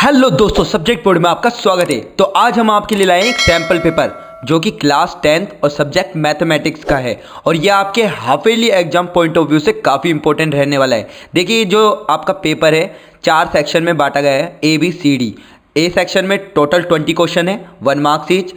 Hello दोस्तों, subject board में आपका स्वागत है। तो आज हम आपके लिए लाए हैं एक सैम्पल पेपर जो कि क्लास 10th और सब्जेक्ट मैथमेटिक्स का है और ये आपके half yearly exam point of view से काफ़ी इंपॉर्टेंट रहने वाला है। देखिए, जो आपका पेपर है 4 सेक्शन में बांटा गया है, ABCD। ए सेक्शन में टोटल 20 क्वेश्चन है, 1 मार्क्स ईच।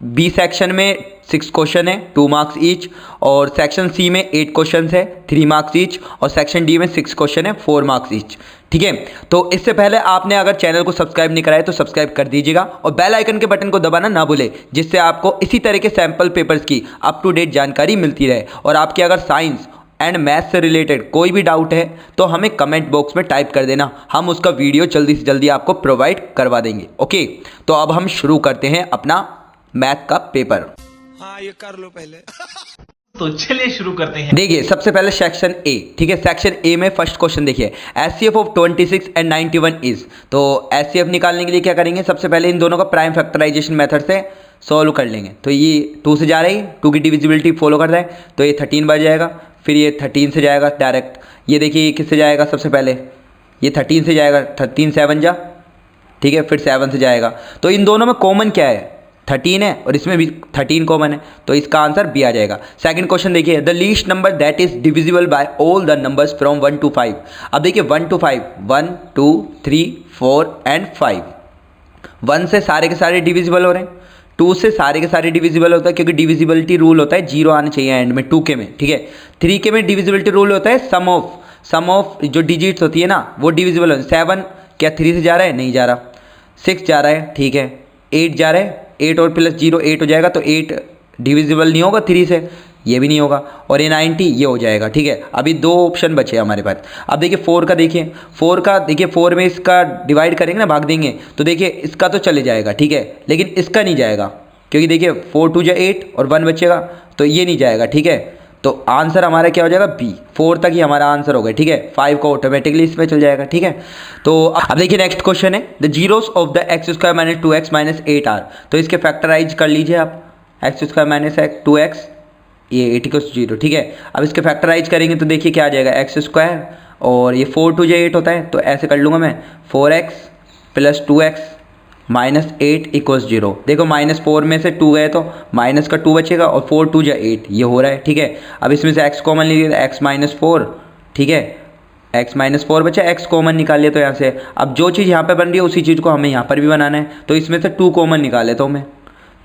बी सेक्शन में 6 क्वेश्चन है, 2 मार्क्स ईच। और सेक्शन सी में 8 क्वेश्चन है, 3 मार्क्स ईच। और सेक्शन डी में 6 क्वेश्चन है, 4 मार्क्स ईच। ठीक है, तो इससे पहले आपने अगर चैनल को सब्सक्राइब नहीं कराया तो सब्सक्राइब कर दीजिएगा और बेल आइकन के बटन को दबाना ना भूले, जिससे आपको इसी तरह के सैम्पल पेपर्स की अप टू डेट जानकारी मिलती रहे। और आपकी अगर साइंस एंड मैथ से रिलेटेड कोई भी डाउट है तो हमें कमेंट बॉक्स में टाइप कर देना, हम उसका वीडियो जल्दी से जल्दी आपको प्रोवाइड करवा देंगे। ओके, तो अब हम शुरू करते हैं अपना मैथ का पेपर। हाँ, ये कर लो पहले। तो चलिए शुरू करते हैं। देखिए, सबसे पहले सेक्शन ए। ठीक है, सेक्शन ए में फर्स्ट क्वेश्चन देखिए, एचसीएफ ऑफ 26 एंड 91 इज। तो एचसीएफ निकालने के लिए क्या करेंगे, सबसे पहले इन दोनों का प्राइम फैक्टराइजेशन मेथड से सॉल्व कर लेंगे। तो ये 2 से जा रही है, 2 की डिविजिबिलिटी फॉलो कर रहा है, तो ये 13 बच जाएगा। फिर ये 13 से जाएगा डायरेक्ट। ये देखिए, ये किससे जाएगा, सबसे पहले ये 13 से जाएगा, 13 7 जा। ठीक है, फिर 7 से जाएगा। तो इन दोनों में कॉमन क्या है, 13 है और इसमें भी 13 कॉमन है, तो इसका आंसर बी आ जाएगा। सेकंड क्वेश्चन देखिए, the least number that is divisible by all the numbers from 1 to 5। अब देखिए 1 to 5, 1 2 3 4 एंड 5। 1 से सारे के सारे डिविजिबल हो रहे हैं, 2 से सारे के सारे डिविजिबल होता है क्योंकि डिविजिबिलिटी रूल होता है 0 आना चाहिए एंड में 2 के में। ठीक है, 3 के में डिविजिबिलिटी रूल होता है सम ऑफ जो डिजिट्स होती है ना वो डिविजिबल होती है। 7 क्या 3 से जा रहा है, नहीं जा रहा। 6 जा रहा है, ठीक है। 8 जा रहा है, 8 और प्लस 0 8 हो जाएगा, तो 8 डिविजिबल नहीं होगा 3 से, ये भी नहीं होगा। और ये 90 ये हो जाएगा। ठीक है, अभी 2 ऑप्शन बचे हमारे पास। अब देखिए 4 का देखिए, 4 का देखिए, 4 में इसका डिवाइड करेंगे ना, भाग देंगे, तो देखिए इसका तो चले जाएगा। ठीक है, लेकिन इसका नहीं जाएगा क्योंकि देखिए 4 2 जा 8 और 1 बचेगा, तो ये नहीं जाएगा। ठीक है, तो आंसर हमारा क्या हो जाएगा, बी। 4 तक ही हमारा आंसर हो गया। ठीक है, 5 को ऑटोमेटिकली इसमें चल जाएगा। ठीक है, तो अब देखिए नेक्स्ट क्वेश्चन है, the zeros of the X square minus 2x minus 8 are. तो इसके फैक्टराइज कर लीजिए आप, एक्स स्क्वायर माइनस 2x, ये 8 = 0। ठीक है, अब इसके फैक्टराइज करेंगे तो देखिए क्या आ जाएगा, एक्स स्क्वायर और ये 4 2 जा 8 होता है, तो ऐसे कर लूँगा मैं, 4x प्लस 2x माइनस 8 = 0। देखो -4 में से 2 गए तो माइनस का 2 बचेगा और 4 2 जा 8 ये हो रहा है। ठीक है, अब इसमें से x कॉमन ले लिया, x - 4। ठीक है, x - 4 बचा, x कॉमन निकाल लिया। तो यहाँ से अब जो चीज़ यहाँ पे बन रही है उसी चीज़ को हमें यहाँ पर भी बनाना है, तो इसमें से 2 कॉमन निकाल लेता हूँ मैं।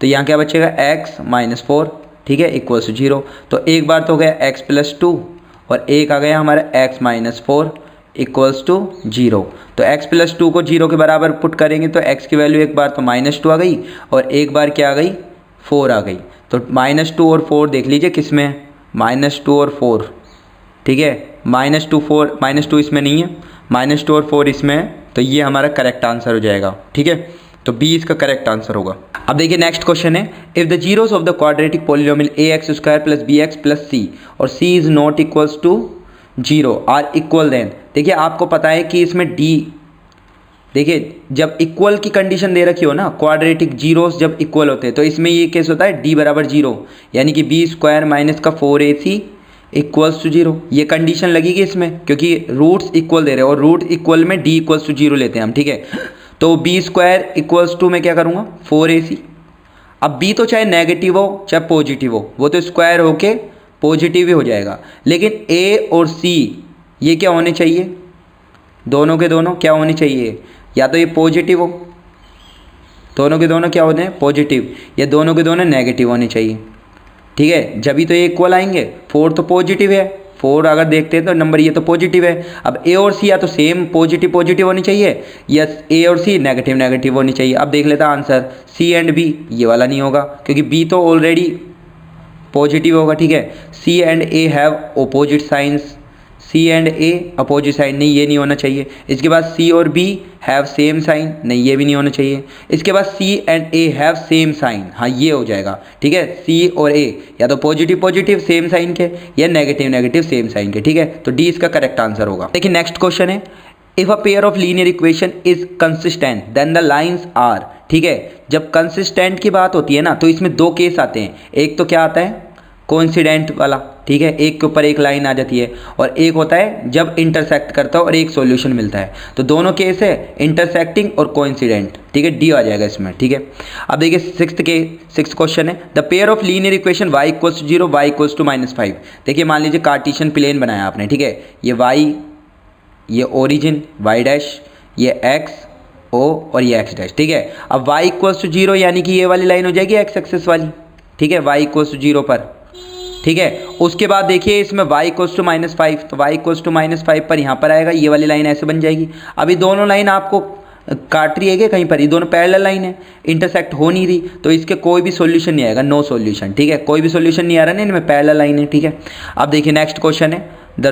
तो यहाँ क्या बचेगा, x - 4। ठीक है, = 0। तो एक बार तो हो गया x + 2 और एक आ गया हमारा x - 4 = 0। तो x + 2 को 0 के बराबर पुट करेंगे तो x की वैल्यू एक बार तो -2 आ गई और एक बार क्या आ गई, 4 आ गई। तो -2 और 4 देख लीजिए किस में है, -2 और 4। ठीक है, -2 इसमें नहीं है, -2 और 4 इसमें है, तो ये हमारा करेक्ट आंसर हो जाएगा। ठीक है, तो बी इसका करेक्ट आंसर होगा। अब देखिए नेक्स्ट क्वेश्चन है, if the zeros of the quadratic polynomial ax² + bx + c और c is not equals to 0 are equal, then देखिए आपको पता है कि इसमें d, देखिए जब इक्वल की कंडीशन दे रखी हो ना, क्वाड्रेटिक जीरोस जब इक्वल होते हैं तो इसमें ये केस होता है d = 0, यानी कि b² माइनस का 4ac = 0। ये कंडीशन लगेगी इसमें क्योंकि रूट्स इक्वल दे रहे हैं और रूट इक्वल में d = 0 लेते हैं हम। ठीक है, तो b² = मैं क्या करूँगा, 4ac। अब b तो चाहे नेगेटिव हो चाहे पॉजिटिव हो, वो तो स्क्वायर होके पॉजिटिव ही हो जाएगा, लेकिन a और c ये क्या होने चाहिए, दोनों के दोनों क्या होने चाहिए, या तो ये पॉजिटिव हो, दोनों के दोनों क्या होते हैं, पॉजिटिव, या दोनों के दोनों नेगेटिव होने चाहिए। ठीक है, जब भी तो ये इक्वल आएंगे। 4 तो पॉजिटिव है, 4 अगर देखते हैं तो नंबर ये तो पॉजिटिव है। अब a और c या तो सेम पॉजिटिव होनी चाहिए या a और c नेगेटिव होनी चाहिए। अब देख लेता आंसर, c एंड b, ये वाला नहीं होगा क्योंकि b तो ऑलरेडी पॉजिटिव होगा। ठीक है, C and A have opposite signs, C and A opposite sign, नहीं ये नहीं होना चाहिए। इसके बाद C और B हैव सेम साइन, नहीं ये भी नहीं होना चाहिए। इसके बाद C and A have same sign, हाँ ये हो जाएगा। ठीक है, C और A या तो पॉजिटिव सेम साइन के या नेगेटिव सेम साइन के। ठीक है, तो D इसका करेक्ट आंसर होगा। देखिए नेक्स्ट क्वेश्चन है, if a pair of linear equation is consistent then the lines are. ठीक है, जब कंसिस्टेंट की बात होती है ना तो इसमें 2 केस आते हैं। एक तो क्या आता है, कोइंसिडेंट वाला, ठीक है, एक के ऊपर एक लाइन आ जाती है, और एक होता है जब इंटरसेक्ट करता है और एक सॉल्यूशन मिलता है। तो दोनों केस है इंटरसेक्टिंग और कोइंसिडेंट, ठीक है, डी आ जाएगा इसमें, ठीक है। अब देखिए सिक्स्थ क्वेश्चन है the pair of linear equation y equals to 0 y equals to -5। देखिए मान लीजिए कार्टेशियन प्लेन बनाया आपने, ठीक है, ये y, ये ओरिजिन y डैश, ये x o और ये x डैश, ठीक है। अब y इक्वल्स टू 0 यानी कि ये वाली लाइन हो जाएगी x एक्सेस वाली, ठीक है, y इक्वल्स टू 0 पर, ठीक है। उसके बाद देखिए इसमें y इक्वल्स टू -5, तो y इक्वल्स टू -5 पर यहाँ पर आएगा, ये वाली लाइन ऐसे बन जाएगी। अभी दोनों लाइन आपको काट रही है कि कहीं पर, ये दोनों पैरेलल लाइन है, इंटरसेक्ट हो नहीं रही, तो इसके कोई भी सॉल्यूशन नहीं आएगा, नो सॉल्यूशन, ठीक है, कोई भी सॉल्यूशन नहीं आ रहा है, इनमें पैरेलल लाइन है, ठीक है। अब देखिए नेक्स्ट क्वेश्चन है the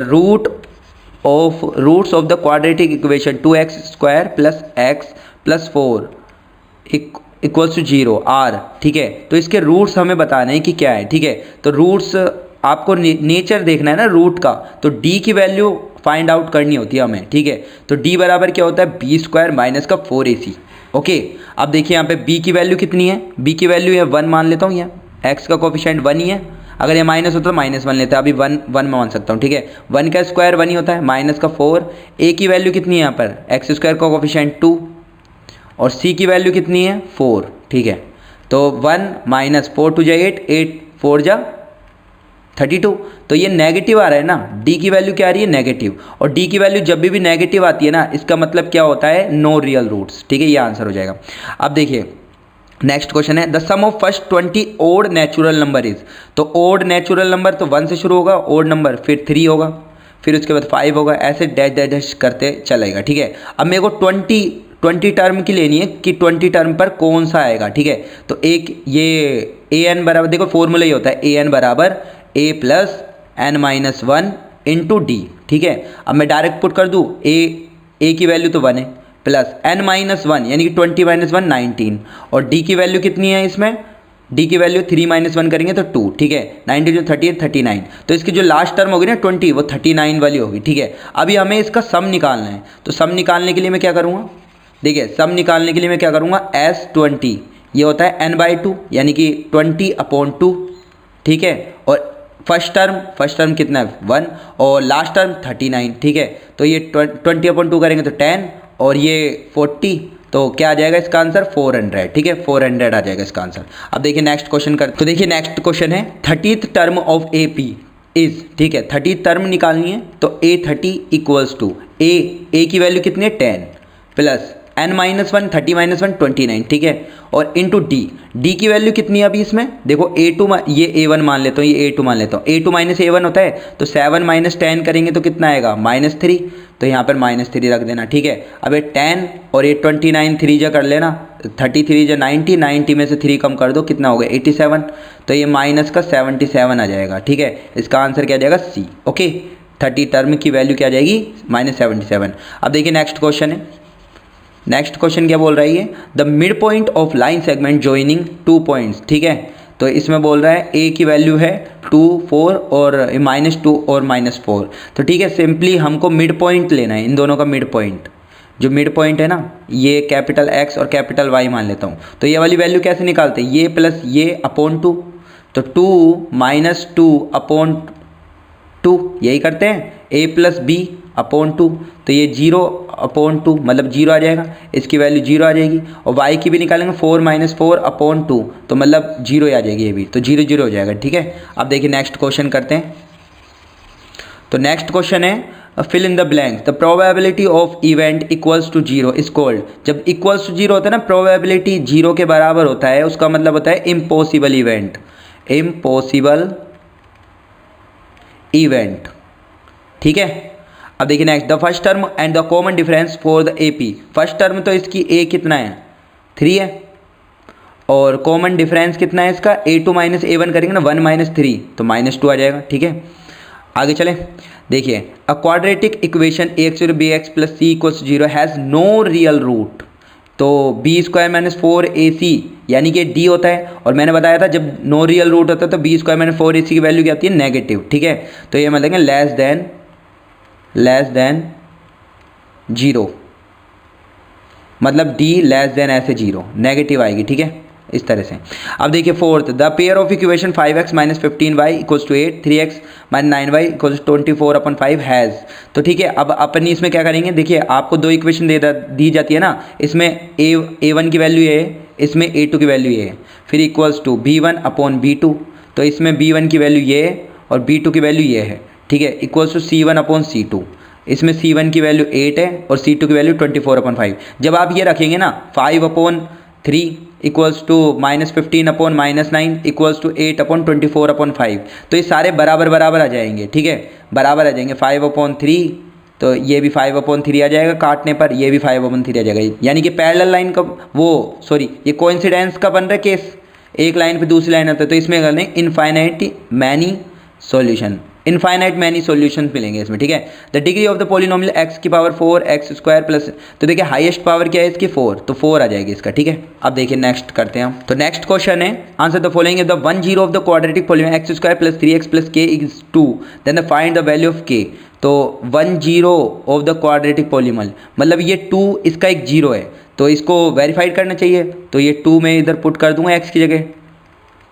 roots of the quadratic equation 2x² + x + 4 equals to 0 are, ठीक है। तो इसके रूट्स हमें बताने हैं कि क्या है, ठीक है। तो रूट्स आपको नेचर देखना है ना रूट का, तो d की वैल्यू फाइंड आउट करनी होती है हमें, ठीक है। तो d बराबर क्या होता है b² - 4ac, ओके। अब देखिए यहाँ पे b की वैल्यू कितनी है, b की वैल्यू है 1 मान लेता हूँ, यहाँ x का कोफिशिएंट 1 ही है, अगर ये माइनस होता तो -1 लेता है, अभी 1 मान सकता हूँ, ठीक है। 1 का स्क्वायर 1 ही होता है, -4, a की वैल्यू कितनी है यहाँ पर, x² का कोफिशिएंट 2 और c की वैल्यू कितनी है 4, ठीक है। तो 1 - 4 2 जा 8, 8 4 जा 32, तो ये नेगेटिव आ रहा है ना, d की वैल्यू क्या आ रही है नेगेटिव, और d की वैल्यू जब भी नेगेटिव आती है ना, इसका मतलब क्या होता है नो रियल रूट्स, ठीक है, ये आंसर हो जाएगा। अब देखिए नेक्स्ट क्वेश्चन है the sum of first 20 odd natural number is. तो ओड नेचुरल नंबर तो 1 से शुरू होगा, ओड नंबर फिर 3 होगा, फिर उसके बाद 5 होगा, ऐसे डैश डैश डैश करते चलेगा, ठीक है। अब मेरे को 20 टर्म की लेनी है कि 20 टर्म पर कौन सा आएगा, ठीक है। तो एक ये an बराबर, देखो फॉर्मूला ये होता है an बराबर a + n-1 × d, ठीक है। अब मैं डायरेक्ट पुट कर दूँ a की वैल्यू तो 1 है, प्लस n-1 यानी कि 20 - 1 19, और d की वैल्यू कितनी है इसमें, d की वैल्यू 3 - 1 करेंगे तो 2, ठीक है। 19 × 38 39, तो इसकी जो लास्ट टर्म होगी ना 20 वो 39 वाली होगी, ठीक है। अभी हमें इसका सम निकालना है, तो सम निकालने के लिए मैं क्या करूँगा, देखिए सम निकालने के लिए मैं क्या करूँगा S20, ये होता है n/2 यानी कि 20/2, ठीक है। और फर्स्ट टर्म कितना है 1 और लास्ट टर्म 39, ठीक है। तो ये 20/2 करेंगे तो 10 और ये 40, तो क्या आ जाएगा इसका आंसर 400, ठीक है, 400 आ जाएगा इसका आंसर। अब देखिए नेक्स्ट क्वेश्चन करते, तो देखिए नेक्स्ट क्वेश्चन है 30th term of AP is, ठीक है, 30th टर्म निकालनी है, तो A30 इक्वल्स टू a की वैल्यू कितनी है 10 प्लस n-1 30 - 1 29, ठीक है, और इंटू d की वैल्यू कितनी है अभी इसमें, देखो A2 ये A1 मान लेता हूँ, ये A2 मान लेता हूँ, A2 - A1 होता है, तो 7 - 10 करेंगे तो कितना आएगा -3, तो यहाँ पर -3 रख देना, ठीक है। अब ये 10 और ये 29 3 जा कर लेना, 33 जा 90, 90 में से 3 कम कर दो, कितना हो गया 87, तो ये माइनस का 77 आ जाएगा, ठीक है। इसका आंसर क्या आ जाएगा C, ओके। 30 टर्म की वैल्यू क्या आ जाएगी -77। अब देखिए नेक्स्ट क्वेश्चन है, नेक्स्ट क्वेश्चन क्या बोल रहा है ये the mid point of line segment joining 2 points, ठीक है। तो इसमें बोल रहा है a की वैल्यू है 2 4 और -2 और -4, तो ठीक है, सिंपली हमको मिड पॉइंट लेना है, इन दोनों का मिड पॉइंट, जो मिड पॉइंट है ना, ये कैपिटल X और कैपिटल Y मान लेता हूँ। तो ये वाली वैल्यू कैसे निकालते हैं, ये प्लस ये अपॉन 2, तो 2 - 2/2 यही करते हैं, a + b/2, तो ये 0/2 मतलब 0 आ जाएगा, इसकी वैल्यू 0 आ जाएगी, और y की भी निकालेंगे 4 - 4/2, तो मतलब 0 आ जाएगी ये भी, तो 0 0 हो जाएगा, ठीक है। अब देखिए नेक्स्ट क्वेश्चन करते हैं, तो नेक्स्ट क्वेश्चन है fill in the blank the probability of event equals to 0 is called. जब इक्वल्स टू 0 होता है ना, प्रोबेबिलिटी 0 के बराबर होता है, उसका मतलब होता है इम्पॉसिबल इवेंट, इम्पॉसिबल इवेंट, ठीक है। अब देखिए next the first term and the common difference for the AP। First term तो इसकी a कितना है 3 है, और कॉमन डिफरेंस कितना है इसका A2 - A1 करेंगे ना 1 - 3, तो -2 आ जाएगा, ठीक है। आगे चलें, देखिए a quadratic equation ax - bx + c = 0 has no real root. तो b² - 4ac यानी कि d होता है, और मैंने बताया था जब नो रियल रूट होता है तो b² - 4ac की वैल्यू क्या आती है नेगेटिव, ठीक है। तो ये मतलब लेस देन 0, मतलब d लेस देन ऐसे 0 नेगेटिव आएगी, ठीक है। इस तरह से। अब देखिए fourth, the pair of equation 5x minus 15y equals to 8, 3x minus 9y equals to 24/5 has. तो ठीक है, अब अपन इसमें क्या करेंगे, देखिए आपको दो इक्वेशन दी जाती है ना, इसमें a1 की वैल्यू ये है, इसमें a2 की वैल्यू ये है, फिर इक्वल्स टू b1/b2, तो इसमें b1 की वैल्यू ये है और b2 की वैल्यू ये है, ठीक है, इक्वल्स टू c1/c2, इसमें c1 की वैल्यू 8 है और c2 की वैल्यू 24/5। जब आप ये रखेंगे ना 5/3 इक्वल्स टू -15/-9 इक्वल्स टू 8/24/5, तो ये सारे बराबर बराबर आ जाएंगे, ठीक है, बराबर आ जाएंगे। 5/3 तो ये भी 5/3 आ जाएगा काटने पर, ये भी 5/3 आ जाएगा, यानी कि पैरेलल लाइन का ये कोइंसिडेंस का बन रहा है केस, एक लाइन पे दूसरी लाइन आता है, तो इसमें कर लें इनफाइनाइट मैनी सॉल्यूशन मिलेंगे इसमें, ठीक है। The degree of the polynomial x की पावर 4x² प्लस, तो देखिए हाईएस्ट पावर क्या है इसकी 4, तो 4 आ जाएगी इसका, ठीक है। अब देखिए नेक्स्ट करते हैं हम, तो नेक्स्ट क्वेश्चन है answer the following the 1 0 of the quadratic polynomial x² plus 3x plus k is 2, then find the value of k। तो 1 0 ऑफ द क्वाड्रेटिक पोलिनोमियल मतलब ये 2 इसका एक 0 है, तो इसको वेरीफाइड करना चाहिए, तो ये 2 में इधर पुट कर दूंगा x की जगह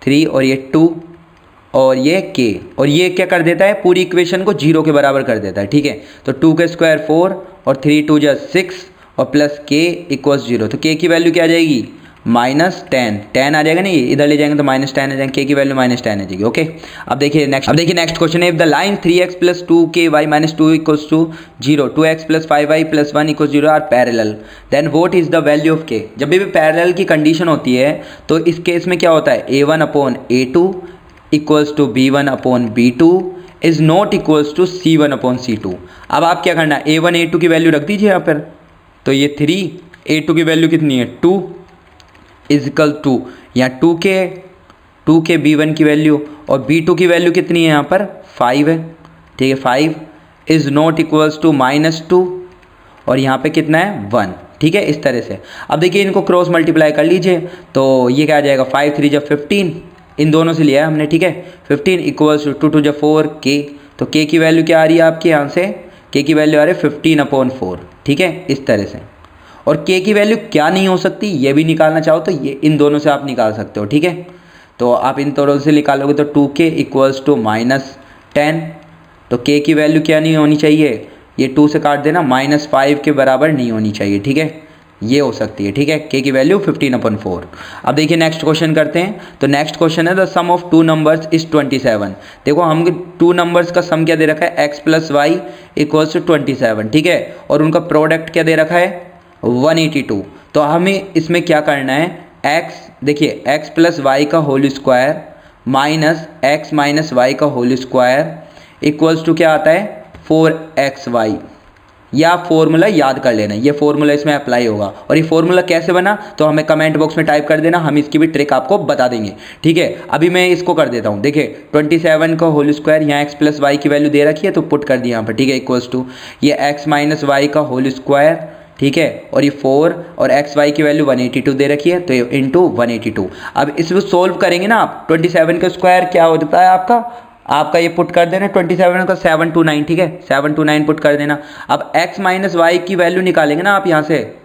3 और ये 2 और ये k, और ये क्या कर देता है पूरी इक्वेशन को 0 के बराबर कर देता है, ठीक है। तो 2 का स्क्वायर 4 और 3 2 जा 6 और प्लस k इक्वल्स 0, तो k की वैल्यू क्या आ जाएगी -10, 10 आ जाएगा नहीं, इधर ले जाएंगे तो -10 आ जाएंगे, k की वैल्यू -10 आ जाएगी, ओके। अब देखिए नेक्स्ट क्वेश्चन है, if the line 3x plus 2ky minus 2 equals to 0, 2x plus 5y plus 1 equals 0 are parallel, then what is the value of k। जब भी पैरेलल की कंडीशन होती है तो इस केस में क्या होता है, a1/a2 equals to b1/b2 is not equals to c1/c2। अब आप क्या करना है, a1 a2 की वैल्यू रख दीजिए यहाँ पर, तो ये 3, a2 की वैल्यू कितनी है 2 इज इक्वल टू यहाँ 2k b1 की वैल्यू और b2 की वैल्यू कितनी है यहाँ पर 5 है, ठीक है, 5 इज नॉट इक्वल्स टू -2 और यहाँ पे कितना है 1, ठीक है, इस तरह से। अब देखिए इनको क्रॉस मल्टीप्लाई कर लीजिए, तो ये क्या आ जाएगा 5 3 जब 15, इन दोनों से लिया है हमने, ठीक है, 15 इक्वल्स टू 2 2 जब 4 k, तो k की वैल्यू क्या आ रही है आपके यहाँ से, k की वैल्यू आ रही है 15/4, ठीक है, इस तरह से। और k की वैल्यू क्या नहीं हो सकती, ये भी निकालना चाहो तो ये इन दोनों से आप निकाल सकते हो, ठीक है। तो आप इन दोनों से निकालोगे तो 2k इक्वल्स टू -10, तो k की वैल्यू क्या नहीं होनी चाहिए, ये 2 से काट देना, -5 के बराबर नहीं होनी चाहिए, ठीक है, ये हो सकती है, ठीक है, k की वैल्यू 15/4। अब देखिए नेक्स्ट क्वेश्चन करते हैं, तो नेक्स्ट क्वेश्चन है the sum of 2 numbers is 27। देखो हम 2 नंबर्स का सम क्या दे रखा है, x plus Y equals to 27, ठीक है, और उनका प्रोडक्ट क्या दे रखा है 182। तो हमें इसमें क्या करना है, x देखिए x प्लस वाई का होल स्क्वायर माइनस x माइनस वाई का होल स्क्वायर इक्वल्स टू क्या आता है 4xy, या फॉर्मूला याद कर लेना, ये फॉर्मूला इसमें अप्लाई होगा। और ये फॉर्मूला कैसे बना तो हमें कमेंट बॉक्स में टाइप कर देना, हम इसकी भी ट्रिक आपको बता देंगे, ठीक है। अभी मैं इसको कर देता हूँ, देखिए 27 का होल स्क्वायर, यहाँ x प्लस वाई की वैल्यू दे रखी है तो पुट कर दिया यहाँ पर, ठीक है, इक्वल्स टू ये x माइनस वाई का होल स्क्वायर, ठीक है, और ये 4 और एक्स वाई की वैल्यू 182 दे रखी है, तो ये इंटू 182। अब इसको सोल्व करेंगे ना आप, 27 का स्क्वायर क्या होता है आपका ये पुट कर देना 27 का 729, ठीक है, 729 पुट कर देना। अब x माइनस वाई की वैल्यू निकालेंगे ना आप यहाँ से,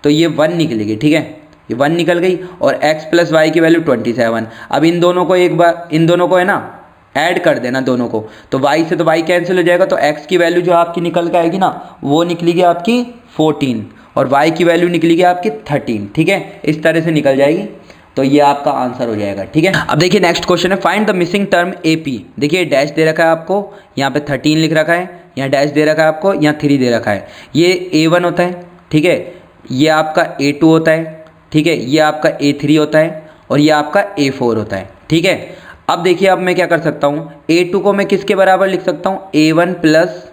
तो ये 1 निकलेगी, ठीक है, ये 1 निकल गई, और x प्लस वाई की वैल्यू 27। अब इन दोनों को एक बार, इन दोनों को है ना ऐड कर देना दोनों को, तो y से तो y कैंसिल हो जाएगा, तो x की वैल्यू जो आपकी निकल के आएगी ना वो निकलेगी आपकी 14 और y की वैल्यू निकलेगी आपकी 13, ठीक है, इस तरह से निकल जाएगी, तो ये आपका आंसर हो जाएगा, ठीक है। अब देखिए नेक्स्ट क्वेश्चन है, find the missing term AP। देखिए डैश दे रखा है आपको, यहाँ पे 13 लिख रखा है, यहाँ डैश दे रखा है आपको, यहाँ 3 दे रखा है, ये A1 होता है, ठीक है, ये आपका A2 होता है, ठीक है, ये आपका A3 होता है और ये आपका A4 होता है, ठीक है। अब देखिए अब मैं क्या कर सकता हूँ, A2 को मैं किसके बराबर लिख सकता हूँ, A1 प्लस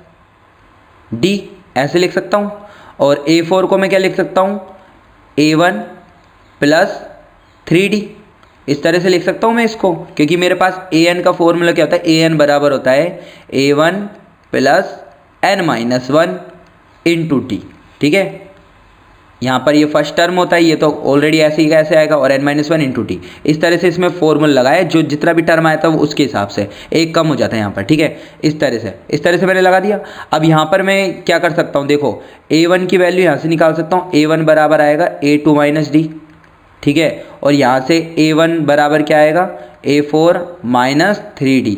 D ऐसे लिख सकता हूँ, और A4 को मैं क्या लिख सकता हूँ, A1 प्लस 3D, इस तरह से लिख सकता हूँ मैं इसको, क्योंकि मेरे पास an का फॉर्मूला क्या होता है, an बराबर होता है a1 plus n minus 1 into T, ठीक है। यहाँ पर ये फर्स्ट टर्म होता है, ये तो ऑलरेडी ऐसे ही कैसे आएगा, और n माइनस 1 इंटू टी, इस तरह से इसमें फॉर्मूला लगाए, जो जितना भी टर्म आया था वो उसके हिसाब से एक कम हो जाता है यहाँ पर, ठीक है, इस तरह से मैंने लगा दिया। अब यहाँ पर मैं क्या कर सकता हूँ, देखो a1 की वैल्यू यहाँ से निकाल सकता हूँ, a1 बराबर आएगा a2 माइनस डी, ठीक है। और यहाँ से A1 बराबर क्या आएगा, A4 माइनस 3D,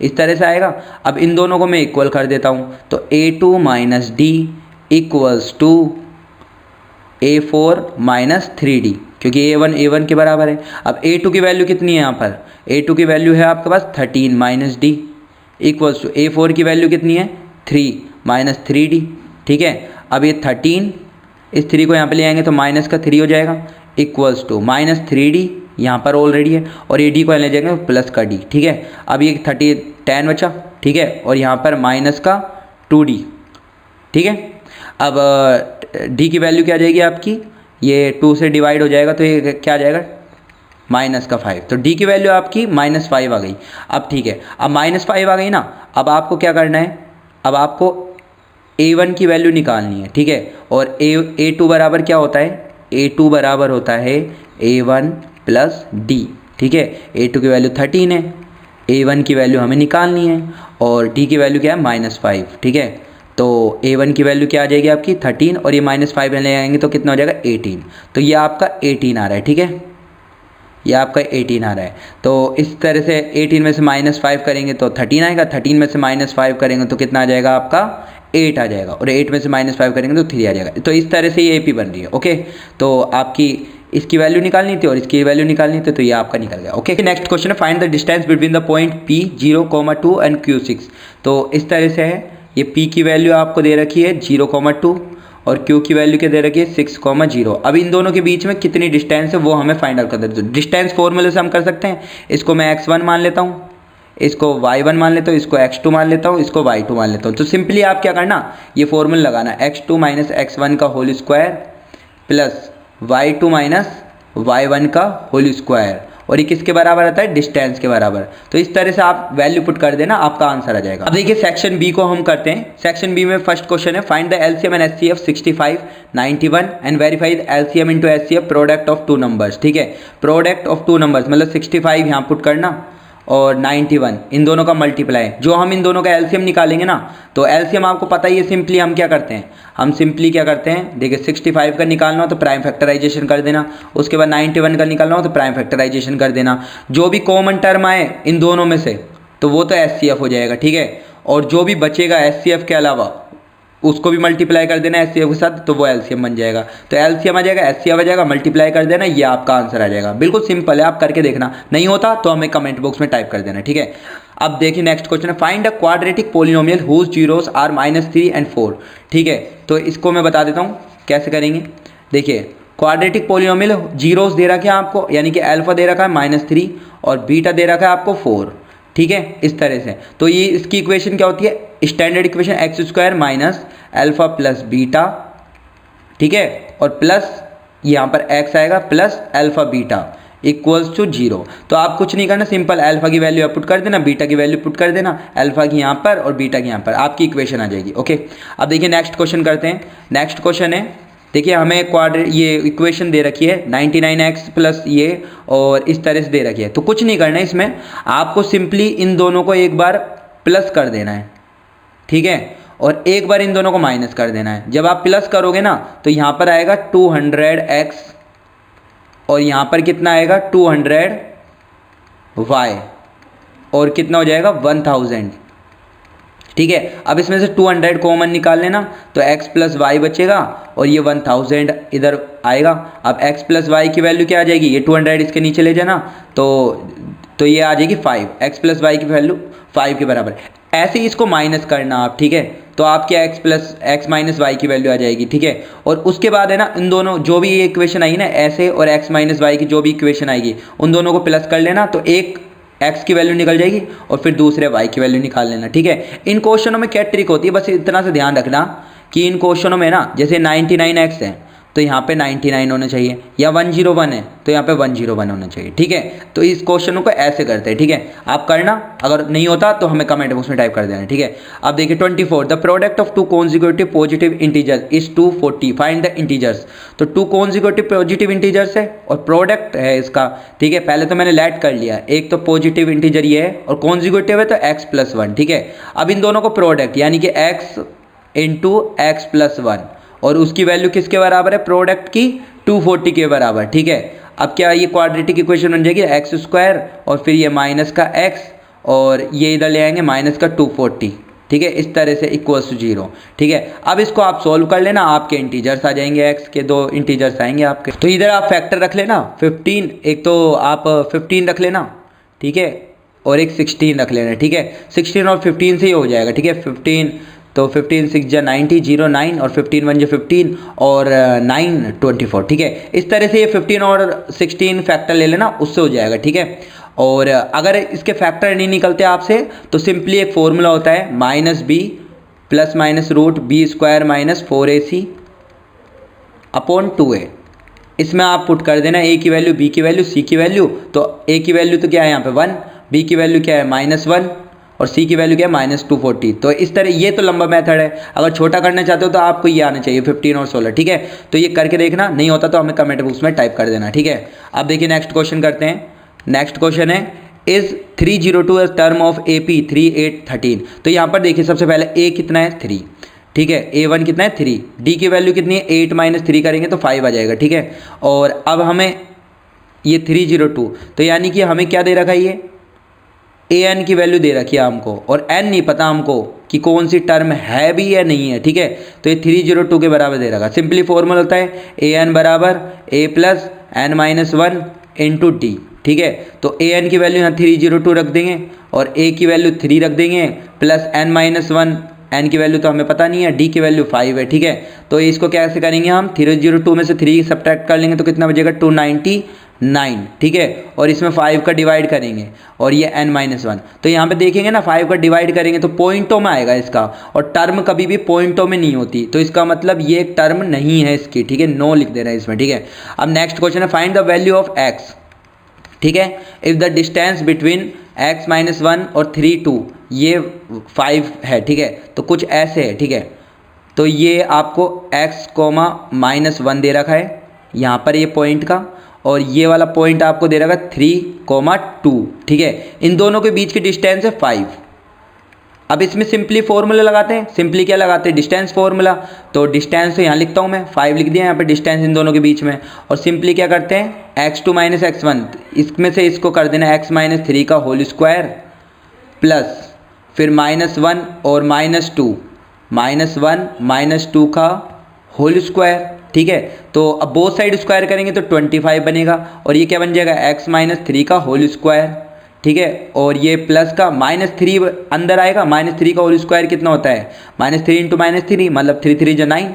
इस तरह से आएगा। अब इन दोनों को मैं इक्वल कर देता हूँ, तो A2 minus D equals to A4 minus 3D, क्योंकि A1 के बराबर है। अब A2 की वैल्यू कितनी है यहाँ पर, A2 की वैल्यू है आपके पास 13 minus D equals to A4 की वैल्यू कितनी है 3 माइनस 3D, ठीक है। अब ये 13, इस 3 को यहाँ पे ले आएंगे तो माइनस का 3 हो जाएगा इक्वल्स टू माइनस 3D, यहाँ पर ऑलरेडी है, और ये D को ले जाएंगे प्लस का D, ठीक है। अब ये 10 बचा, ठीक है, और यहाँ पर माइनस का 2D, ठीक है। अब D की वैल्यू क्या आ जाएगी आपकी, ये 2 से डिवाइड हो जाएगा तो ये क्या आ जाएगा माइनस का 5, तो D की वैल्यू आपकी माइनस 5 आ गई। अब ठीक है, अब माइनस 5 आ गई ना, अब आपको क्या करना है, अब आपको A1 की वैल्यू निकालनी है, ठीक है। और A2 बराबर क्या होता है, A2 बराबर होता है A1 प्लस D, ठीक है। A2 की वैल्यू 13 है, A1 की वैल्यू हमें निकालनी है, और D की वैल्यू क्या है -5, ठीक है। तो A1 की वैल्यू क्या आ जाएगी आपकी 13, और ये -5 ले आएंगे तो कितना हो जाएगा 18, तो ये आपका 18 आ रहा है, ठीक है, ये आपका 18 आ रहा है। तो इस तरह से 18 में से -5 करेंगे तो 13 आएगा, 13 में से -5 करेंगे तो कितना आ जाएगा आपका 8 आ जाएगा, और 8 में से -5 करेंगे तो 3 आ जाएगा। तो इस तरह से ये AP बन रही है, ओके। तो आपकी इसकी वैल्यू निकालनी थी और इसकी वैल्यू निकालनी थी, तो ये आपका निकल गया, ओके। नेक्स्ट क्वेश्चन है, find the distance between the point P0,2 and Q6। तो इस तरह से है, ये P की वैल्यू आपको दे रखी है 0,2 और Q की वैल्यू क्या दे रखी है 6,0। अब इन दोनों के बीच में कितनी डिस्टेंस है वो हमें फाइंड आउट कर देते हैं। डिस्टेंस फॉर्मूले से हम कर सकते हैं, इसको मैं x1 मान लेता हूँ, इसको y1 मान लेता हूँ, इसको x2 मान लेता हूँ, इसको y2 मान लेता हूँ। तो सिंपली आप क्या करना, ये फॉर्मूला लगाना, x2 माइनस x1 का whole square plus y2 minus y1 का होल स्क्वायर, और ये किसके बराबर आता है, डिस्टेंस के बराबर। तो इस तरह से आप वैल्यू पुट कर देना, आपका आंसर आ जाएगा। अब देखिए सेक्शन बी को हम करते हैं। सेक्शन बी में फर्स्ट क्वेश्चन है, find the LCM and HCF 65, 91 and verify the LCM into HCF product of two numbers, ठीक है। प्रोडक्ट ऑफ टू नंबर्स मतलब 65 यहाँ पुट करना और 91, इन दोनों का मल्टीप्लाई, जो हम इन दोनों का एलसीएम निकालेंगे ना, तो एलसीएम आपको पता ही है, सिंपली हम क्या करते हैं, हम सिंपली क्या करते हैं, देखिए 65 का निकालना हो तो प्राइम फैक्टराइजेशन कर देना, उसके बाद 91 का निकालना हो तो प्राइम फैक्टराइजेशन कर देना, जो भी कॉमन टर्म आए इन दोनों में से तो वो तो एचसीएफ हो जाएगा, ठीक है। और जो भी बचेगा एचसीएफ के अलावा उसको भी मल्टीप्लाई कर देना एचसीएफ के साथ, तो वो एलसीएम बन जाएगा। तो एलसीएम आ जाएगा, एचसीएफ आ जाएगा, मल्टीप्लाई कर देना, ये आपका आंसर आ जाएगा। बिल्कुल सिंपल है, आप करके देखना, नहीं होता तो हमें कमेंट बॉक्स में टाइप कर देना, ठीक है। अब देखिए नेक्स्ट क्वेश्चन है, find a quadratic polynomial whose zeros are -3 and 4, ठीक है। तो इसको मैं बता देता हूँ कैसे करेंगे। देखिए क्वाड्रेटिक पोलिनोमियल जीरोस दे रखा है आपको, यानी कि अल्फा दे रखा है -3 और बीटा दे रखा है आपको 4, ठीक है, इस तरह से। तो ये इसकी इक्वेशन क्या होती है, standard equation x² minus alpha plus beta, ठीक है, और प्लस यहाँ पर x आएगा plus alpha beta equals to 0। तो आप कुछ नहीं करना, सिंपल अल्फा की वैल्यू पुट कर देना, बीटा की वैल्यू पुट कर देना, अल्फा की यहाँ पर और बीटा की यहाँ पर, आपकी इक्वेशन आ जाएगी, ओके। अब देखिए नेक्स्ट क्वेश्चन करते हैं। नेक्स्ट क्वेश्चन है, देखिए हमें ये इक्वेशन दे रखी है 99x प्लस ये, और इस तरह से दे रखी है। तो कुछ नहीं करना है इसमें, आपको सिंपली इन दोनों को एक बार प्लस कर देना है, ठीक है, और एक बार इन दोनों को माइनस कर देना है। जब आप प्लस करोगे ना तो यहाँ पर आएगा 200x और यहाँ पर कितना आएगा 200y, और कितना हो जाएगा 1000, ठीक है। अब इसमें से 200 कॉमन निकाल लेना, तो x प्लस वाई बचेगा और ये 1000 इधर आएगा। अब x प्लस वाई की वैल्यू क्या आ जाएगी, ये 200 इसके नीचे ले जाना, तो ये आ जाएगी 5, x प्लस वाई की वैल्यू 5 के बराबर। ऐसे ही इसको माइनस करना आप, ठीक है, तो आपके x माइनस वाई की वैल्यू आ जाएगी, ठीक है। और उसके बाद है ना, इन दोनों जो भी ये इक्वेशन आई ना ऐसे, और x माइनस वाई की जो भी इक्वेशन आएगी उन दोनों को प्लस कर लेना, तो एक x की वैल्यू निकल जाएगी और फिर दूसरे y की वैल्यू निकाल लेना, ठीक है। इन क्वेश्चनों में क्या ट्रिक होती है, बस इतना से ध्यान रखना कि इन क्वेश्चनों में ना, जैसे 99x है तो यहाँ पे 99 होना चाहिए, या 101 है तो यहाँ पे 101 होना चाहिए, ठीक है। तो इस क्वेश्चनों को ऐसे करते हैं, ठीक है। आप करना, अगर नहीं होता तो हमें कमेंट बॉक्स में टाइप कर देना, ठीक है। अब देखिए 24, the product of two consecutive positive integer is 240, find the integers. तो टू कॉन्जिक्यूटिव पॉजिटिव इंटीजर्स है और प्रोडक्ट है इसका, ठीक है। पहले तो मैंने लेट कर लिया, एक तो पॉजिटिव इंटीजर ये है और कॉन्जिक्यूटिव है तो x प्लस 1, ठीक है। अब इन दोनों को प्रोडक्ट यानी कि x इंटू x प्लस 1, और उसकी वैल्यू किसके बराबर है, प्रोडक्ट की 240 के बराबर, ठीक है। अब क्या ये क्वाड्रेटिक इक्वेशन बन जाएगी एक्स स्क्वायर और फिर ये माइनस का एक्स और ये इधर ले आएंगे माइनस का 240, ठीक है, इस तरह से इक्वल्स टू 0, ठीक है। अब इसको आप सॉल्व कर लेना, आपके इंटीजर्स आ जाएंगे, एक्स के 2 इंटीजर्स आएंगे आपके। तो इधर आप फैक्टर रख लेना 15, एक तो आप 15 रख लेना, ठीक है, और एक 16 रख लेना, ठीक है। 16 और 15 से ही हो जाएगा, ठीक है। 15 तो 15 6 जा 90, 0 9 और 15 1 जा 15 और 9 24, ठीक है। इस तरह से ये 15 और 16 फैक्टर ले लेना, उससे हो जाएगा, ठीक है। और अगर इसके फैक्टर नहीं निकलते आपसे तो सिंपली एक फॉर्मूला होता है minus B plus minus root B square minus 4ac upon 2a। इसमें आप पुट कर देना a की वैल्यू, b की वैल्यू, c की वैल्यू। तो a की वैल्यू तो क्या है यहाँ पे 1, b की वैल्यू क्या है -1 और c की वैल्यू क्या है -240। तो इस तरह ये तो लंबा मेथड है। अगर छोटा करना चाहते हो तो आपको ये आना चाहिए 15 और 16, ठीक है। तो ये करके देखना, नहीं होता तो हमें कमेंट बॉक्स में टाइप कर देना, ठीक है। अब देखिए नेक्स्ट क्वेश्चन करते हैं। नेक्स्ट क्वेश्चन है is 302 a term of AP 3 8 13। तो यहाँ पर देखिए सबसे पहले a कितना है 3, ठीक है, A1 कितना है 3, d की वैल्यू कितनी है 8 - 3 करेंगे तो 5 आ जाएगा, ठीक है। और अब हमें ये 302, तो यानी कि हमें क्या दे रखा है, ये an की वैल्यू दे रखी है हमको, और n नहीं पता हमको कि कौन सी टर्म है भी या नहीं है, ठीक है। तो ये 302 के बराबर दे रखा। सिंपली फॉर्मूला होता है an बराबर a plus n - 1 into D, ठीक है। तो an की वैल्यू यहाँ 302 रख देंगे और a की वैल्यू 3 रख देंगे प्लस n - 1, n की वैल्यू तो हमें पता नहीं है, d की वैल्यू 5 है, ठीक है। तो इसको कैसे करेंगे हम, 302 में से 3 सब्ट्रैक्ट कर लेंगे तो कितना बचेगा 299, ठीक है। और इसमें 5 का डिवाइड करेंगे और ये n - 1। तो यहाँ पे देखेंगे ना 5 का डिवाइड करेंगे तो पॉइंटों में आएगा इसका, और टर्म कभी भी पॉइंटों में नहीं होती, तो इसका मतलब ये एक टर्म नहीं है इसकी, ठीक है, नो लिख दे रहा है इसमें, ठीक है। अब नेक्स्ट क्वेश्चन है find the value of x, ठीक है, if the distance between x - 1 और 3 2 ये 5 है, ठीक है। तो कुछ ऐसे है, ठीक है। तो ये आपको x, -1 दे रखा है यहाँ पर ये पॉइंट का, और ये वाला पॉइंट आपको दे रखा है 3, 2, ठीक है। इन दोनों के बीच की डिस्टेंस है 5। अब इसमें सिंपली फॉर्मूला लगाते हैं। सिंपली क्या लगाते हैं, डिस्टेंस फॉर्मूला। तो डिस्टेंस तो यहाँ लिखता हूँ मैं, 5 लिख दिया यहाँ पे डिस्टेंस इन दोनों के बीच में। और सिंपली क्या करते हैं x2 - x1, इसमें से इसको कर देना x - 3 का होल स्क्वायर प्लस फिर -1 और -2, -1 - 2 का होल स्क्वायर, ठीक है। तो अब बोथ साइड स्क्वायर करेंगे तो 25 बनेगा, और ये क्या बन जाएगा x - 3 का होल स्क्वायर, ठीक है। और ये प्लस का -3 अंदर आएगा, -3 का होल स्क्वायर कितना होता है -3 × -3 मतलब 3 3 जा 9,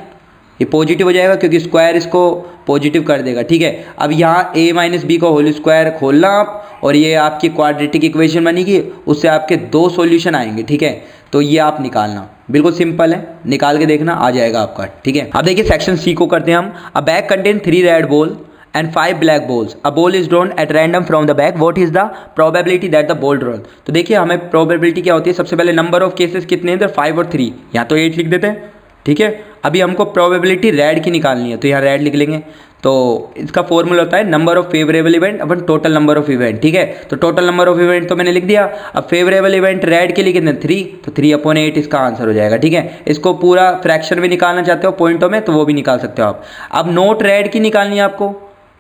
ये पॉजिटिव हो जाएगा क्योंकि स्क्वायर इसको पॉजिटिव कर देगा, ठीक है। अब यहाँ a - b का होल स्क्वायर खोलना आप, और ये आपकी क्वाड्रेटिक इक्वेशन बनेगी, उससे आपके 2 सॉल्यूशन आएंगे, ठीक है। तो ये आप निकालना, बिल्कुल सिंपल है, निकाल के देखना आ जाएगा आपका, ठीक है। अब देखिए सेक्शन सी को करते हैं हम। अ bag contain 3 red ball and 5 black balls. A ball is drawn at random from the bag. What is the probability that the ball drawn? तो देखिए हमें probability क्या होती है, सबसे पहले नंबर ऑफ केसेस कितने हैं, 5 और 3, यहाँ तो 8 लिख देते हैं, ठीक है। अभी हमको probability रेड की निकालनी है, तो यहाँ रेड लिख लेंगे। तो इसका फॉर्मूला होता है number of favourable event upon total number of event, ठीक है। तो टोटल नंबर ऑफ इवेंट तो मैंने लिख दिया। अब फेवरेबल इवेंट रेड के लिए कितने 3, तो 3/8 इसका आंसर हो जाएगा, ठीक है। इसको पूरा फ्रैक्शन में निकालना चाहते हो पॉइंटों में तो वो भी निकाल सकते हो आप। अब नोट रेड की निकालनी है आपको,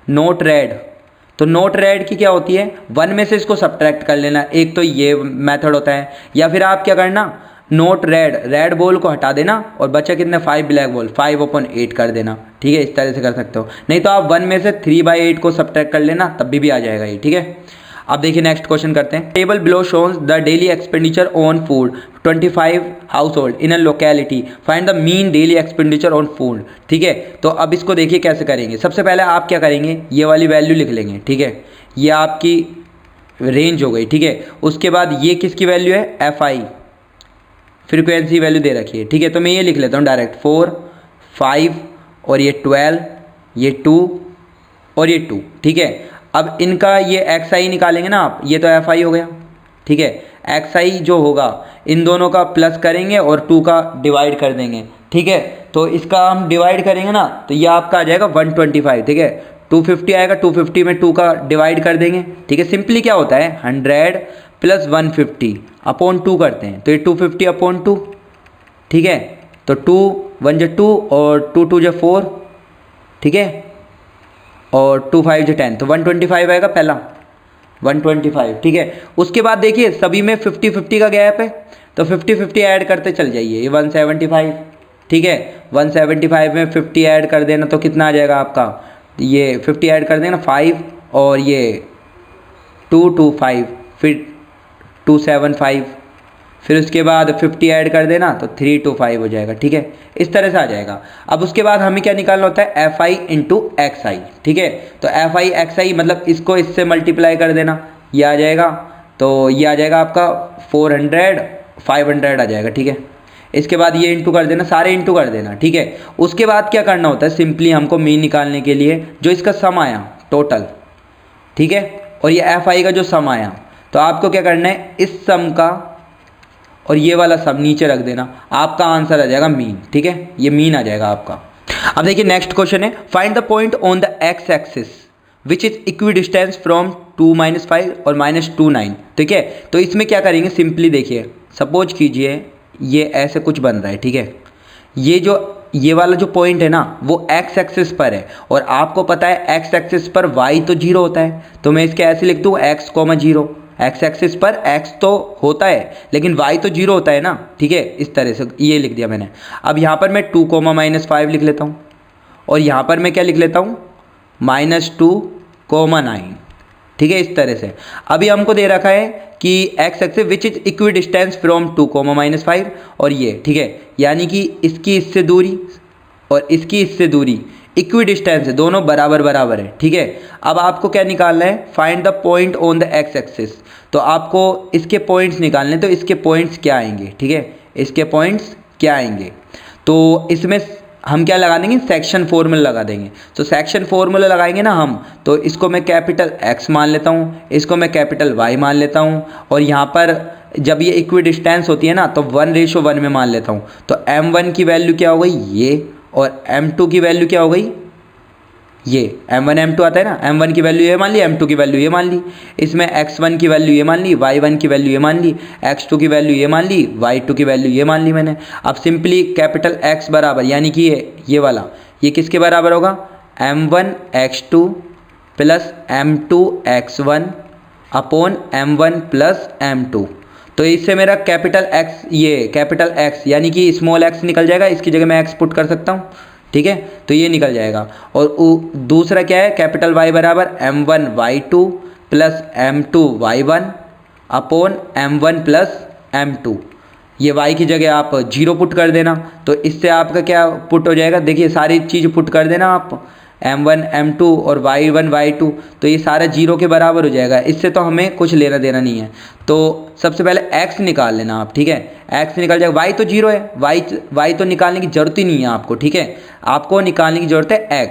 नोट रेड। तो नोट रेड की क्या होती है, 1 में से इसको सब्ट्रैक्ट कर लेना, एक तो ये मेथड होता है, या फिर आप क्या करना नोट रेड बॉल को हटा देना और बचा कितने 5 ब्लैक बॉल, 5/8 कर देना, ठीक है। इस तरह से कर सकते हो, नहीं तो आप 1 में से 3/8 को सब्ट्रैक्ट कर लेना, तब भी आ जाएगा ये, ठीक है। अब देखिए नेक्स्ट क्वेश्चन करते हैं। Table below shows the daily expenditure on food 25 house hold in a locality, find the mean daily expenditure on food, ठीक है। तो अब इसको देखिए कैसे करेंगे। सबसे पहले आप क्या करेंगे, ये वाली वैल्यू लिख लेंगे, ठीक है, ये आपकी रेंज हो गई, ठीक है। उसके बाद ये किसकी वैल्यू है, FI फ्रीक्वेंसी वैल्यू दे रखी है, ठीक है। तो मैं ये लिख लेता हूँ डायरेक्ट 4 5 और ये 12, ये 2 और ये 2, ठीक है। अब इनका ये XI निकालेंगे ना आप, ये तो FI हो गया, ठीक है। XI जो होगा इन दोनों का प्लस करेंगे और 2 का डिवाइड कर देंगे, ठीक है। तो इसका हम डिवाइड करेंगे ना तो ये आपका आ जाएगा 125, ठीक है। 250 आएगा, 250 में 2 का डिवाइड कर देंगे, ठीक है। सिंपली क्या होता है 100 + 150 अपॉन 2 करते हैं, तो ये 250 अपॉन 2, ठीक है। तो 2 1 × 2 और 2 2 × 4, ठीक है। और 2 5 10, तो 125 आएगा पहला, 125, ठीक है। उसके बाद देखिए सभी में 50-50 का गैप है, तो 50-50 ऐड करते चल जाइए, ये 175, ठीक है। 175 में 50 ऐड कर देना तो कितना आ जाएगा आपका, ये 50 ऐड कर देना 5, और ये 225, फिर 275, फिर उसके बाद 50 ऐड कर देना तो 325 हो जाएगा, ठीक है। इस तरह से आ जाएगा। अब उसके बाद हमें क्या निकालना होता है, एफ आई इंटू एक्स आई, ठीक है। तो एफ आई एक्स आई मतलब इसको इससे मल्टीप्लाई कर देना, ये आ जाएगा, तो ये आ जाएगा आपका 400, 500 आ जाएगा, ठीक है। इसके बाद ये इंटू कर देना, सारे इंटू कर देना, ठीक है। उसके बाद क्या करना होता है, सिंपली हमको मीन निकालने के लिए जो इसका सम आया टोटल, ठीक है, और ये एफ आई का जो सम आया, तो आपको क्या करना है, इस सम का और ये वाला सम नीचे रख देना, आपका आंसर आ जाएगा मीन, ठीक है। ये मीन आ जाएगा आपका। अब देखिए नेक्स्ट क्वेश्चन है, find the point on the x axis which is equi distance from 2 - 5 और -2 9, ठीक है। तो इसमें क्या करेंगे, सिंपली देखिए, सपोज कीजिए ये ऐसे कुछ बन रहा है, ठीक है। ये वाला जो पॉइंट है ना वो एक्स एक्सिस पर है, और आपको पता है एक्स एक्सिस पर वाई तो 0 होता है, तो मैं इसके ऐसे लिख दूँ x, 0। एक्स एक्सिस पर x तो होता है लेकिन y तो 0 होता है ना, ठीक है। इस तरह से ये लिख दिया मैंने। अब यहाँ पर मैं 2, -5 लिख लेता हूँ, और यहाँ पर मैं क्या लिख लेता हूँ, -2, 9, ठीक है। इस तरह से अभी हमको दे रखा है कि x axis which is equi distance from 2, -5 और ये, ठीक है। यानी कि इसकी इससे दूरी और इसकी इससे दूरी इक्वी डिस्टेंस है, दोनों बराबर बराबर है, ठीक है। अब आपको क्या निकालना है, find the point on the x axis, तो आपको इसके पॉइंट्स निकालने, तो इसके पॉइंट्स क्या आएंगे, ठीक है। इसके पॉइंट्स क्या आएंगे, तो इसमें हम क्या लगा देंगे, सेक्शन फॉर्मूला लगा देंगे। तो सेक्शन फॉर्मूला लगाएंगे ना हम, तो इसको मैं कैपिटल X मान लेता हूँ, इसको मैं कैपिटल Y मान लेता हूँ, और यहाँ पर जब ये इक्वी डिस्टेंस होती है ना तो 1:1 में मान लेता हूँ। तो M1 की वैल्यू क्या हो गई ये, और M2 की वैल्यू क्या हो गई ये, M1 M2 आता है ना, M1 की वैल्यू ये मान ली, M2 की वैल्यू ये मान ली, इसमें X1 की वैल्यू ये मान ली, Y1 की वैल्यू ये मान ली, X2 की वैल्यू ये मान ली, Y2 की वैल्यू ये मान ली मैंने। अब सिंपली कैपिटल X बराबर, यानी कि ये वाला, ये किसके बराबर होगा, M1 X2 plus M2 X1 upon M1 plus M2। तो इससे मेरा कैपिटल X, ये कैपिटल X यानी कि स्मॉल x निकल जाएगा, इसकी जगह मैं x पुट कर सकता हूँ, ठीक है। तो ये निकल जाएगा। और दूसरा क्या है, कैपिटल Y बराबर M1 Y2 plus M2 Y1 upon M1 plus M2। ये y की जगह आप 0 पुट कर देना, तो इससे आपका क्या पुट हो जाएगा, देखिए सारी चीज़ पुट कर देना आप, M1 M2 और Y1 Y2, तो ये सारा 0 के बराबर हो जाएगा। इससे तो हमें कुछ लेना देना नहीं है। तो सबसे पहले x निकाल लेना आप, ठीक है। x निकल जाएगा, y तो 0 है, y तो निकालने की ज़रूरत ही नहीं है आपको, ठीक है। आपको निकालने की ज़रूरत है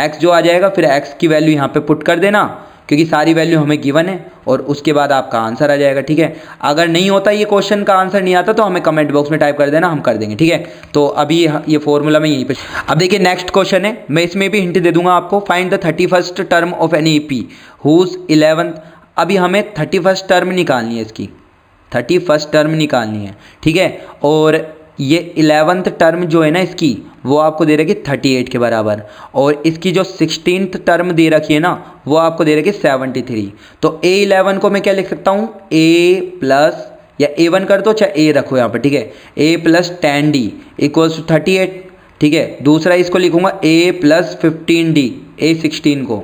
x जो आ जाएगा, फिर x की वैल्यू यहाँ पे पुट कर देना, क्योंकि सारी वैल्यू हमें गिवन है, और उसके बाद आपका आंसर आ जाएगा, ठीक है। अगर नहीं होता ये क्वेश्चन का आंसर नहीं आता तो हमें कमेंट बॉक्स में टाइप कर देना, हम कर देंगे, ठीक है। तो अभी ये फॉर्मूला में यहीं पे। अब देखिए नेक्स्ट क्वेश्चन है, मैं इसमें भी हिंट दे दूंगा आपको। Find the 31st term of an AP whose 11th। अभी हमें 31st टर्म निकालनी है, इसकी 31st टर्म निकालनी है, ठीक है। और ये 11th टर्म जो है ना इसकी, वो आपको दे रखी 38 के बराबर, और इसकी जो 16th टर्म दे रखी है ना वो आपको दे रखी 73। तो A11 को मैं क्या लिख सकता हूँ, A प्लस, या A1 कर दो, अच्छा A रखो यहाँ पर, ठीक है। A plus 10D equals to 38, ठीक है। दूसरा इसको लिखूंगा A प्लस 15D, A16 को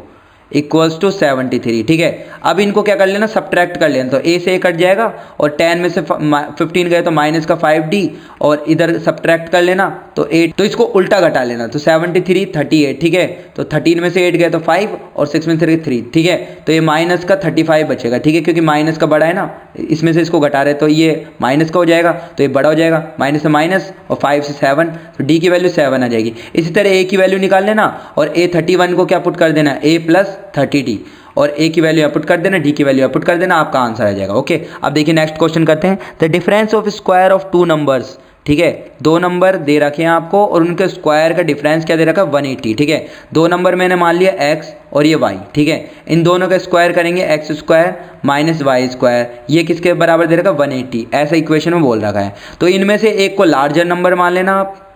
इक्वल्स टू 73, ठीक है। अब इनको क्या कर लेना, सब्ट्रैक्ट कर लेना, तो A से A कट जाएगा, और 10 में से 15 गए तो माइनस का 5D, और इधर सब्ट्रैक्ट कर लेना तो 8, तो इसको उल्टा घटा लेना, तो 73 38, ठीक है। तो 13 में से 8 गए तो 5, और 6 में से 3, ठीक है। तो ये माइनस का 35 बचेगा, ठीक है, क्योंकि माइनस का बड़ा है ना, इसमें से इसको घटा रहे तो ये माइनस का हो जाएगा, तो ये बड़ा हो जाएगा, माइनस से माइनस, और 5 से 7, तो D की वैल्यू 7 आ जाएगी। इसी तरह A की वैल्यू निकाल लेना, और A31 को क्या पुट कर देना, A प्लस 30D, और A की वैल्यू यहाँ पुट कर देना, D की वैल्यू यहाँ पुट कर देना, आपका आंसर आ जाएगा, ओके। अब देखिए नेक्स्ट क्वेश्चन करते हैं। The difference of square of 2 numbers, ठीक है। 2 नंबर दे रखे हैं आपको, और उनके स्क्वायर का डिफरेंस क्या दे रखा है, 180, ठीक है। 2 नंबर मैंने मान लिया x और ये y, ठीक है। इन दोनों का स्क्वायर करेंगे, x square minus Y square, ये किसके बराबर दे रखा है, 180, ऐसा इक्वेशन में बोल रखा है। तो इनमें से एक को लार्जर नंबर मान लेना आप,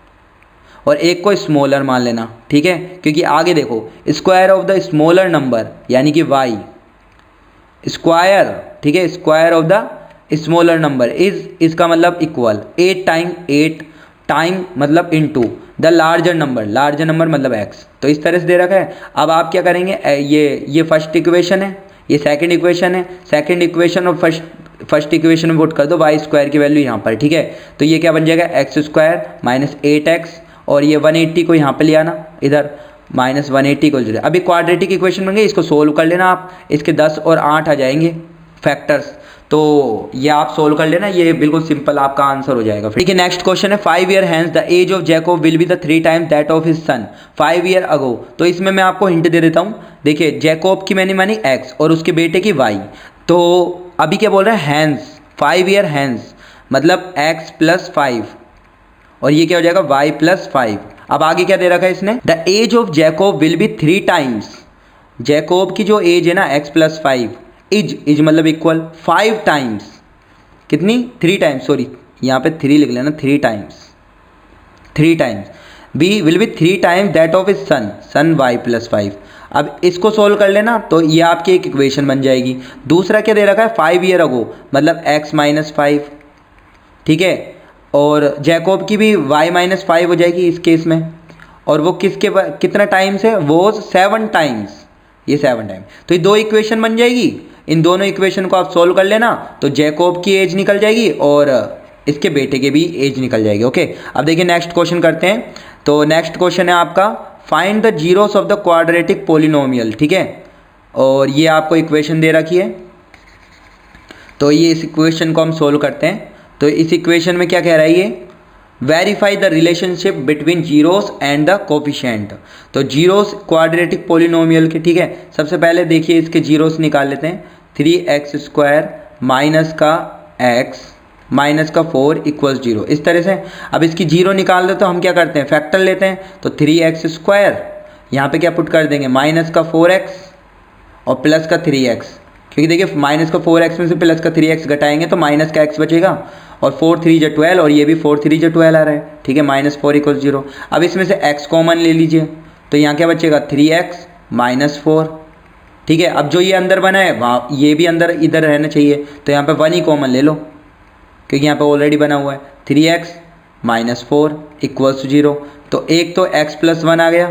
और एक को स्मॉलर मान लेना, ठीक है, क्योंकि आगे देखो square of the smaller number यानी कि वाई स्क्वायर, ठीक है, square of the smaller number is, इसका मतलब इक्वल 8 टाइम मतलब इनटू द लार्जर नंबर मतलब x। तो इस तरह से दे रखा है। अब आप क्या करेंगे, ये फर्स्ट इक्वेशन है, ये सेकंड इक्वेशन है, सेकंड इक्वेशन और फर्स्ट इक्वेशन में पुट कर दो वाई स्क्वायर की वैल्यू यहाँ पर, ठीक है। तो ये क्या बन जाएगा, एक्स स्क्वायर माइनस 8x और ये 180 को यहाँ पे ले आना इधर माइनस 180 को इधर। अभी क्वाड्रेटिक इक्वेशन बन गई, इसको सोल्व कर लेना आप, इसके 10 और 8 आ जाएंगे फैक्टर्स, तो ये आप सोल्व कर लेना, ये बिल्कुल सिंपल आपका आंसर हो जाएगा। ठीक है, नेक्स्ट क्वेश्चन है 5 year hence the age of Jacob will be the 3 times that of his son 5 year ago. तो इसमें मैं आपको हिंट दे देता हूँ, देखिए जैकब की मैंने मानी x और उसके बेटे की y, तो अभी क्या बोल रहे हैं हैंस, 5 ईयर हैंस मतलब x प्लस 5 और ये क्या हो जाएगा y प्लस 5। अब आगे क्या दे रखा है इसने, the age of Jacob will be 3 times, Jacob की जो एज है ना x प्लस 5 इज मतलब इक्वल 5 टाइम्स, कितनी 3 टाइम्स, सॉरी यहाँ पे 3 लिख लेना, 3 times B will be 3 times that of is son y plus 5। अब इसको सोल्व कर लेना तो ये आपकी एक इक्वेशन बन जाएगी। दूसरा क्या दे रखा है 5 ईयर अगो मतलब x माइनस 5, ठीक है, और जैकब की भी y माइनस 5 हो जाएगी इस केस में, और वो कितना टाइम्स है, वो 7 टाइम्स, ये 7 टाइम। तो ये 2 इक्वेशन बन जाएगी, इन दोनों इक्वेशन को आप सोल्व कर लेना तो जैकब की एज निकल जाएगी और इसके बेटे के भी एज निकल जाएगी। ओके, अब देखिए नेक्स्ट क्वेश्चन करते हैं। तो नेक्स्ट क्वेश्चन है आपका find the zeros of the quadratic polynomial, ठीक है, और ये आपको इक्वेशन दे रखी है, तो ये इस इक्वेशन को हम सोल्व करते हैं। तो इस इक्वेशन में क्या कह रहा है ये, verify the relationship between zeros and the coefficient. तो जीरोस क्वाड्रेटिक पोलिनोमियल के, ठीक है, सबसे पहले देखिए इसके जीरोस निकाल लेते हैं, 3x स्क्वायर माइनस का x माइनस का 4 इक्वल्स 0, इस तरह से। अब इसकी जीरो निकाल दो तो हम क्या करते हैं, फैक्टर लेते हैं, तो 3x स्क्वायर यहाँ पे क्या पुट कर देंगे, माइनस का 4x और प्लस का 3x, क्योंकि देखिए माइनस का 4x में से प्लस का 3x घटाएंगे तो माइनस का x बचेगा, और 4 3 जो 12 और ये भी 4 3 जो 12 आ रहा है, ठीक है, माइनस 4 इक्वल 0। अब इसमें से x कॉमन ले लीजिए तो यहाँ क्या बचेगा 3x माइनस 4, ठीक है। अब जो ये अंदर बना है वहाँ ये भी अंदर इधर रहना चाहिए, तो यहाँ पे 1 ही कॉमन ले लो क्योंकि यहाँ पे ऑलरेडी बना हुआ है, 3x माइनस 4 इक्वल्स 0। तो एक तो x प्लस 1 आ गया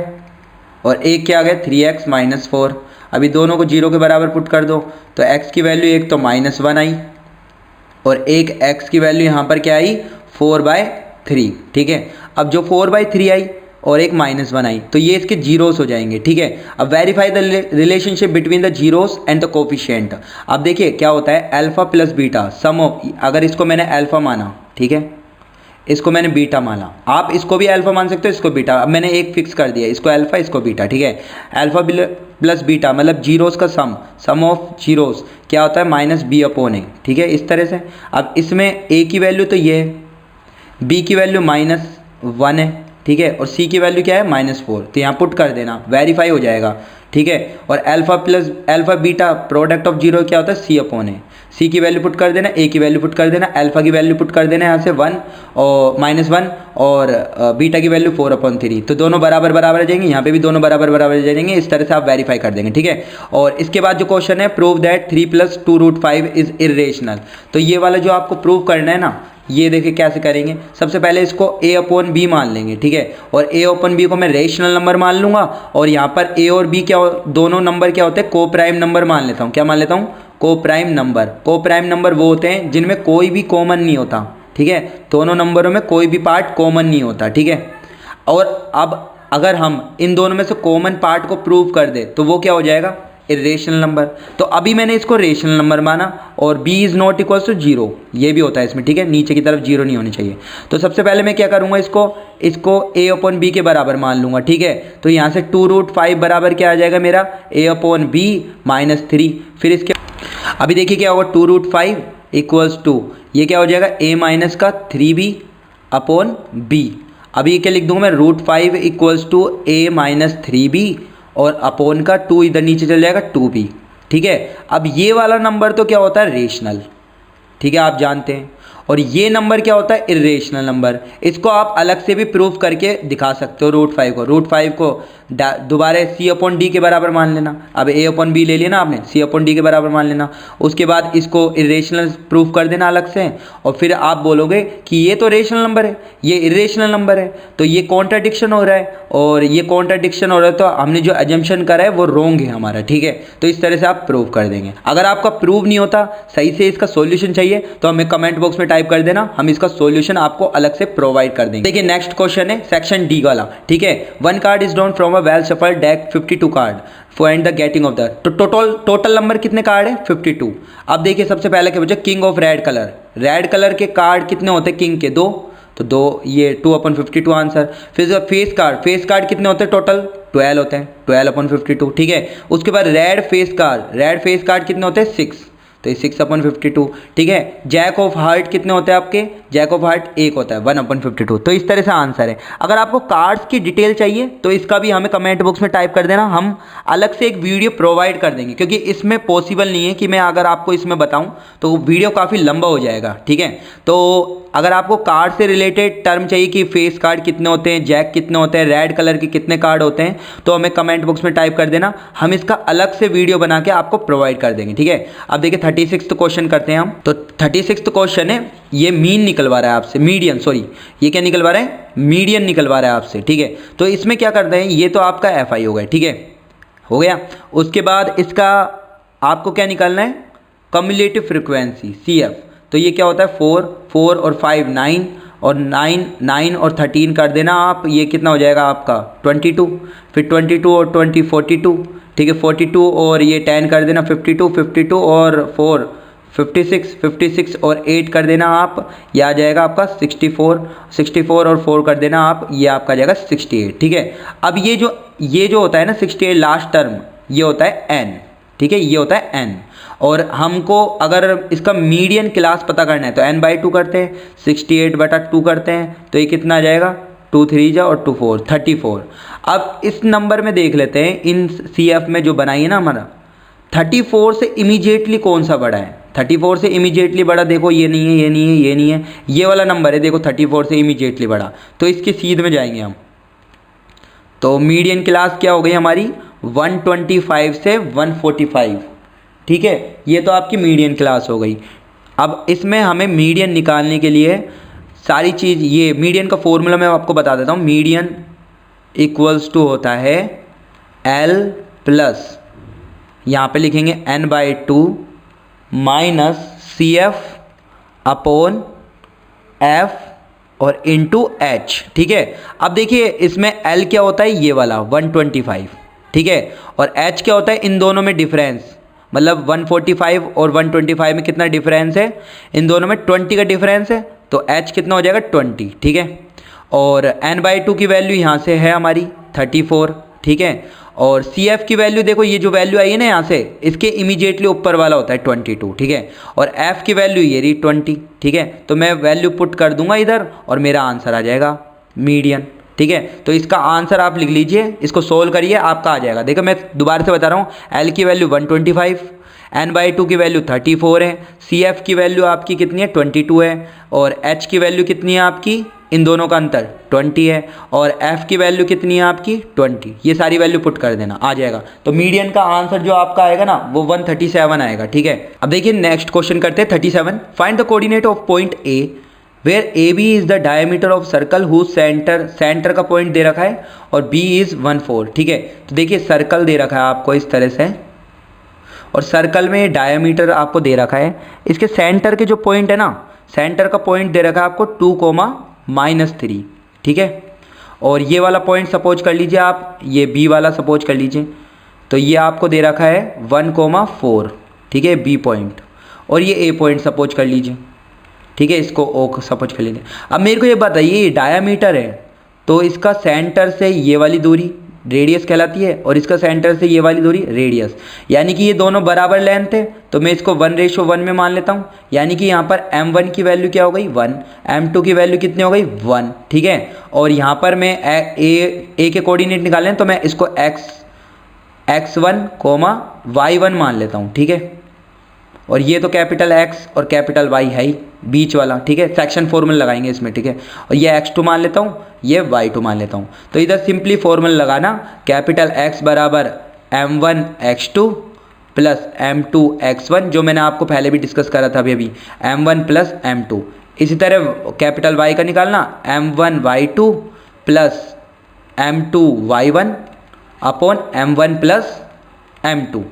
और एक क्या आ गया 3x माइनस 4। अभी दोनों को 0 के बराबर पुट कर दो तो x की वैल्यू एक तो माइनस 1 आई और एक x की वैल्यू यहाँ पर क्या आई 4/3, ठीक है। अब जो 4/3 आई और एक माइनस 1 आई तो ये इसके जीरोस हो जाएंगे, ठीक है। अब verify the relationship between the zeros and the coefficient. अब देखिए क्या होता है alpha plus beta some of, अगर इसको मैंने अल्फा माना, ठीक है, इसको मैंने बीटा माना, आप इसको भी अल्फा मान सकते हो, इसको बीटा, अब मैंने एक फिक्स कर दिया, इसको अल्फा इसको बीटा, ठीक है। अल्फा प्लस बीटा मतलब जीरोस का सम ऑफ जीरोस क्या होता है माइनस बी अपॉन ए, ठीक है, इस तरह से। अब इसमें ए की वैल्यू तो ये है, बी की वैल्यू -1 है, ठीक है, और सी की वैल्यू क्या है -4, तो यहाँ पुट कर देना, वेरीफाई हो जाएगा, ठीक है। और alpha beta product of zero क्या होता है सी अपॉन ए, सी की वैल्यू पुट कर देना, ए की वैल्यू पुट कर देना, अल्फा की वैल्यू पुट कर देना यहाँ से 1 और -1 और बीटा की वैल्यू 4/3, तो दोनों बराबर बराबर आ जाएंगे, यहाँ पे भी दोनों बराबर बराबर आ जाएंगे, इस तरह से आप वेरीफाई कर देंगे, ठीक है। और इसके बाद जो क्वेश्चन है प्रूव दैट 3 + 2√5 इज इर्रेशनल। तो ये वाला जो आपको प्रूव करना है ना, ये देखिए कैसे करेंगे। सबसे पहले इसको a/b मान लेंगे, ठीक है, और a/b को मैं रेशनल नंबर मान लूँगा और यहाँ पर a और b क्या दोनों नंबर क्या होते हैं को प्राइम नंबर मान लेता हूँ, क्या मान लेता हूँ को प्राइम नंबर। को प्राइम नंबर वो होते हैं जिनमें कोई भी कॉमन नहीं होता, ठीक है, दोनों नंबरों में कोई भी पार्ट कॉमन नहीं होता, ठीक है। और अब अगर हम इन दोनों में से कॉमन पार्ट को प्रूव कर दे तो वो क्या हो जाएगा इरेशनल नंबर। तो अभी मैंने इसको रेशनल नंबर माना और b is not equal to 0, ये भी होता है इसमें, ठीक है, नीचे की तरफ 0 नहीं होनी चाहिए। तो सबसे पहले मैं क्या करूँगा, इसको a/b के बराबर मान लूँगा, ठीक है। तो यहाँ से 2√5 बराबर क्या आ जाएगा मेरा a/b -3। फिर इसके अभी देखिए क्या होगा 2√5 इक्वल्स टू ये क्या हो जाएगा a-3b/b। अभी ये क्या लिख दूँगा मैं √5 इक्वल्स टू a-3b और अपोन का 2 इधर नीचे चल जाएगा 2b, ठीक है। अब ये वाला नंबर तो क्या होता है रेशनल, ठीक है, आप जानते हैं। और ये नंबर क्या होता है, इरेशनल नंबर। इसको आप अलग से भी प्रूफ करके दिखा सकते हो। रूट फाइव को दोबारा C/D के बराबर मान लेना। अब A/B ले लिया ना आपने, C/D के बराबर मान लेना। उसके बाद इसको इरेशनल प्रूफ कर देना अलग से, और फिर आप बोलोगे कि ये तो रेशनल नंबर है, ये इरेशनल नंबर है, तो ये कॉन्ट्राडिक्शन हो रहा है, और ये कॉन्ट्राडिक्शन हो रहा है तो हमने जो एजम्पशन करा है वो रॉन्ग है हमारा, ठीक है। तो इस तरह से आप प्रूव कर देंगे। अगर आपका प्रूव नहीं होता सही से, इसका सॉल्यूशन चाहिए तो हमें कमेंट बॉक्स में टाइप कर देना, हम इसका सॉल्यूशन आपको अलग से प्रोवाइड कर देंगे। देखिए नेक्स्ट क्वेश्चन है सेक्शन डी वाला, ठीक है। One card is drawn from a well shuffled deck 52 card find the getting off the, तो टोटल नंबर कितने कार्ड है, 52। अब देखिए सबसे पहले क्या बचा, king of red colour. Red colour के कार्ड कितने होते हैं किंग के, 2, तो 2, ये 2/52 आंसर। फिर फेस कार्ड कितने होते हैं टोटल, 12 होते हैं, 12/52, ठीक है। उसके बाद रेड फेस कार्ड कितने होते हैं, 6, तो ये 6/52, ठीक है। जैक ऑफ हार्ट कितने होते हैं आपके, जैक ऑफ हार्ट 1 होता है, 1/52। तो इस तरह से आंसर है। अगर आपको कार्ड्स की डिटेल चाहिए तो इसका भी हमें कमेंट बॉक्स में टाइप कर देना, हम अलग से एक वीडियो प्रोवाइड कर देंगे, क्योंकि इसमें पॉसिबल नहीं है कि मैं अगर आपको इसमें बताऊं तो वीडियो काफ़ी लंबा हो जाएगा, ठीक है। तो अगर आपको कार्ड से रिलेटेड टर्म चाहिए कि फेस कार्ड कितने होते हैं, जैक कितने होते हैं, रेड कलर के कितने कार्ड होते हैं, तो हमें कमेंट बॉक्स में टाइप कर देना, हम इसका अलग से वीडियो बना के आपको प्रोवाइड कर देंगे, ठीक है। अब देखिए 36th क्वेश्चन करते हैं हम। तो 36th क्वेश्चन है, ये मीन निकलवा रहा है आपसे, मीडियन, सॉरी ये क्या निकलवा रहा है, मीडियन निकलवा रहा है आपसे, ठीक है। तो इसमें क्या करते हैं, ये तो आपका FI हो गया, ठीक है, हो गया। उसके बाद इसका आपको क्या निकालना है, कम्युलेटिव फ्रिक्वेंसी CF। तो ये क्या होता है, 4 और 5 9, और 9 और 13 कर देना आप, ये कितना हो जाएगा आपका 22। फिर 22 और 20 42, ठीक है। 42 और ये 10 कर देना 52 और 4 56 और 8 कर देना आप, ये आ जाएगा आपका 64 और 4 कर देना आप, ये आपका आ जाएगा 68, ठीक है। अब ये जो होता है ना 68 लास्ट टर्म, ये होता है n, ठीक है, ये होता है n। और हमको अगर इसका मीडियन क्लास पता करना है तो n/2 करते हैं, 68/2 करते हैं, तो ये कितना आ जाएगा, 2 3 जा और 2 4 34। अब इस नंबर में देख लेते हैं, इन CF में जो बनाई है ना हमारा, 34 से इमीडिएटली कौन सा बड़ा है, 34 से इमीडिएटली बड़ा, देखो ये नहीं है, ये नहीं है, ये नहीं है, ये वाला नंबर है, देखो 34 से इमीडिएटली बड़ा, तो इसके सीध में जाएंगे हम। तो मीडियन क्लास क्या हो गई हमारी, 125 से 145, ठीक है। ये तो आपकी मीडियन क्लास हो गई। अब इसमें हमें मीडियन निकालने के लिए सारी चीज़, ये मीडियन का फॉर्मूला मैं आपको बता देता हूँ। मीडियन इक्वल्स टू होता है L प्लस, यहाँ पे लिखेंगे n/2 minus CF upon F और इंटू H, ठीक है। अब देखिए इसमें L क्या होता है, ये वाला 125, ठीक है, और H क्या होता है, इन दोनों में डिफरेंस, मतलब 145 और 125 में कितना डिफरेंस है, इन दोनों में 20 का डिफरेंस है, तो H कितना हो जाएगा 20, ठीक है। और n/2 की वैल्यू यहाँ से है हमारी 34, ठीक है। और CF की वैल्यू देखो, ये जो वैल्यू आई है ना यहाँ से, इसके इमीडिएटली ऊपर वाला होता है 22, ठीक है। और F की वैल्यू ये रही 20, ठीक है। तो मैं वैल्यू पुट कर दूंगा इधर और मेरा आंसर आ जाएगा मीडियन, ठीक है। तो इसका आंसर आप लिख लीजिए, इसको सोल्व करिए, आपका आ जाएगा। देखो मैं दोबारा से बता रहा हूँ, L की वैल्यू 125, n/2 की वैल्यू 34 है, CF की वैल्यू आपकी कितनी है 22 है, और H की वैल्यू कितनी है आपकी, इन दोनों का अंतर 20 है, और F की वैल्यू कितनी है आपकी 20। ये सारी वैल्यू पुट कर देना, आ जाएगा। तो मीडियन का आंसर जो आपका आएगा ना वो 137 आएगा, ठीक है। अब देखिए नेक्स्ट क्वेश्चन करते हैं 37। Find the coordinate of point A where AB is the diameter of circle whose centre का पॉइंट दे रखा है और B इज 1/4, ठीक है। तो देखिए सर्कल दे रखा है आपको इस तरह से, और सर्कल में डायमीटर आपको दे रखा है, इसके सेंटर के जो पॉइंट है ना, सेंटर का पॉइंट दे रखा है आपको 2, ठीक है। और ये वाला पॉइंट सपोज कर लीजिए आप, ये B वाला सपोज कर लीजिए, तो ये आपको दे रखा है 1,4, ठीक है, B पॉइंट, और ये A पॉइंट सपोज कर लीजिए, ठीक है, इसको O सपोज कर लीजिए। अब मेरे को ये बताइए, ये डायामीटर है तो इसका सेंटर से ये वाली दूरी रेडियस कहलाती है, और इसका सेंटर से ये वाली दूरी रेडियस, यानी कि ये दोनों बराबर लेंथ है, तो मैं इसको 1:1 में मान लेता हूँ। यानी कि यहाँ पर m1 की वैल्यू क्या हो गई 1, m2 की वैल्यू कितनी हो गई 1, ठीक है। और यहाँ पर मैं a के कोऑर्डिनेट निकाले तो मैं इसको x1, y1 मान लेता हूँ, ठीक है। और ये तो कैपिटल एक्स और कैपिटल वाई है ही बीच वाला, ठीक है। सेक्शन फॉर्मूला लगाएंगे इसमें, ठीक है। और ये x2 मान लेता हूँ, ये y2 मान लेता हूँ। तो इधर सिंपली फॉर्मूला लगाना, कैपिटल X बराबर m1 x2 plus m2 x1, जो मैंने आपको पहले भी डिस्कस करा था अभी m1 प्लस m2। इसी तरह कैपिटल Y का निकालना, m1 y2 plus m2 y1 upon m1 plus m2।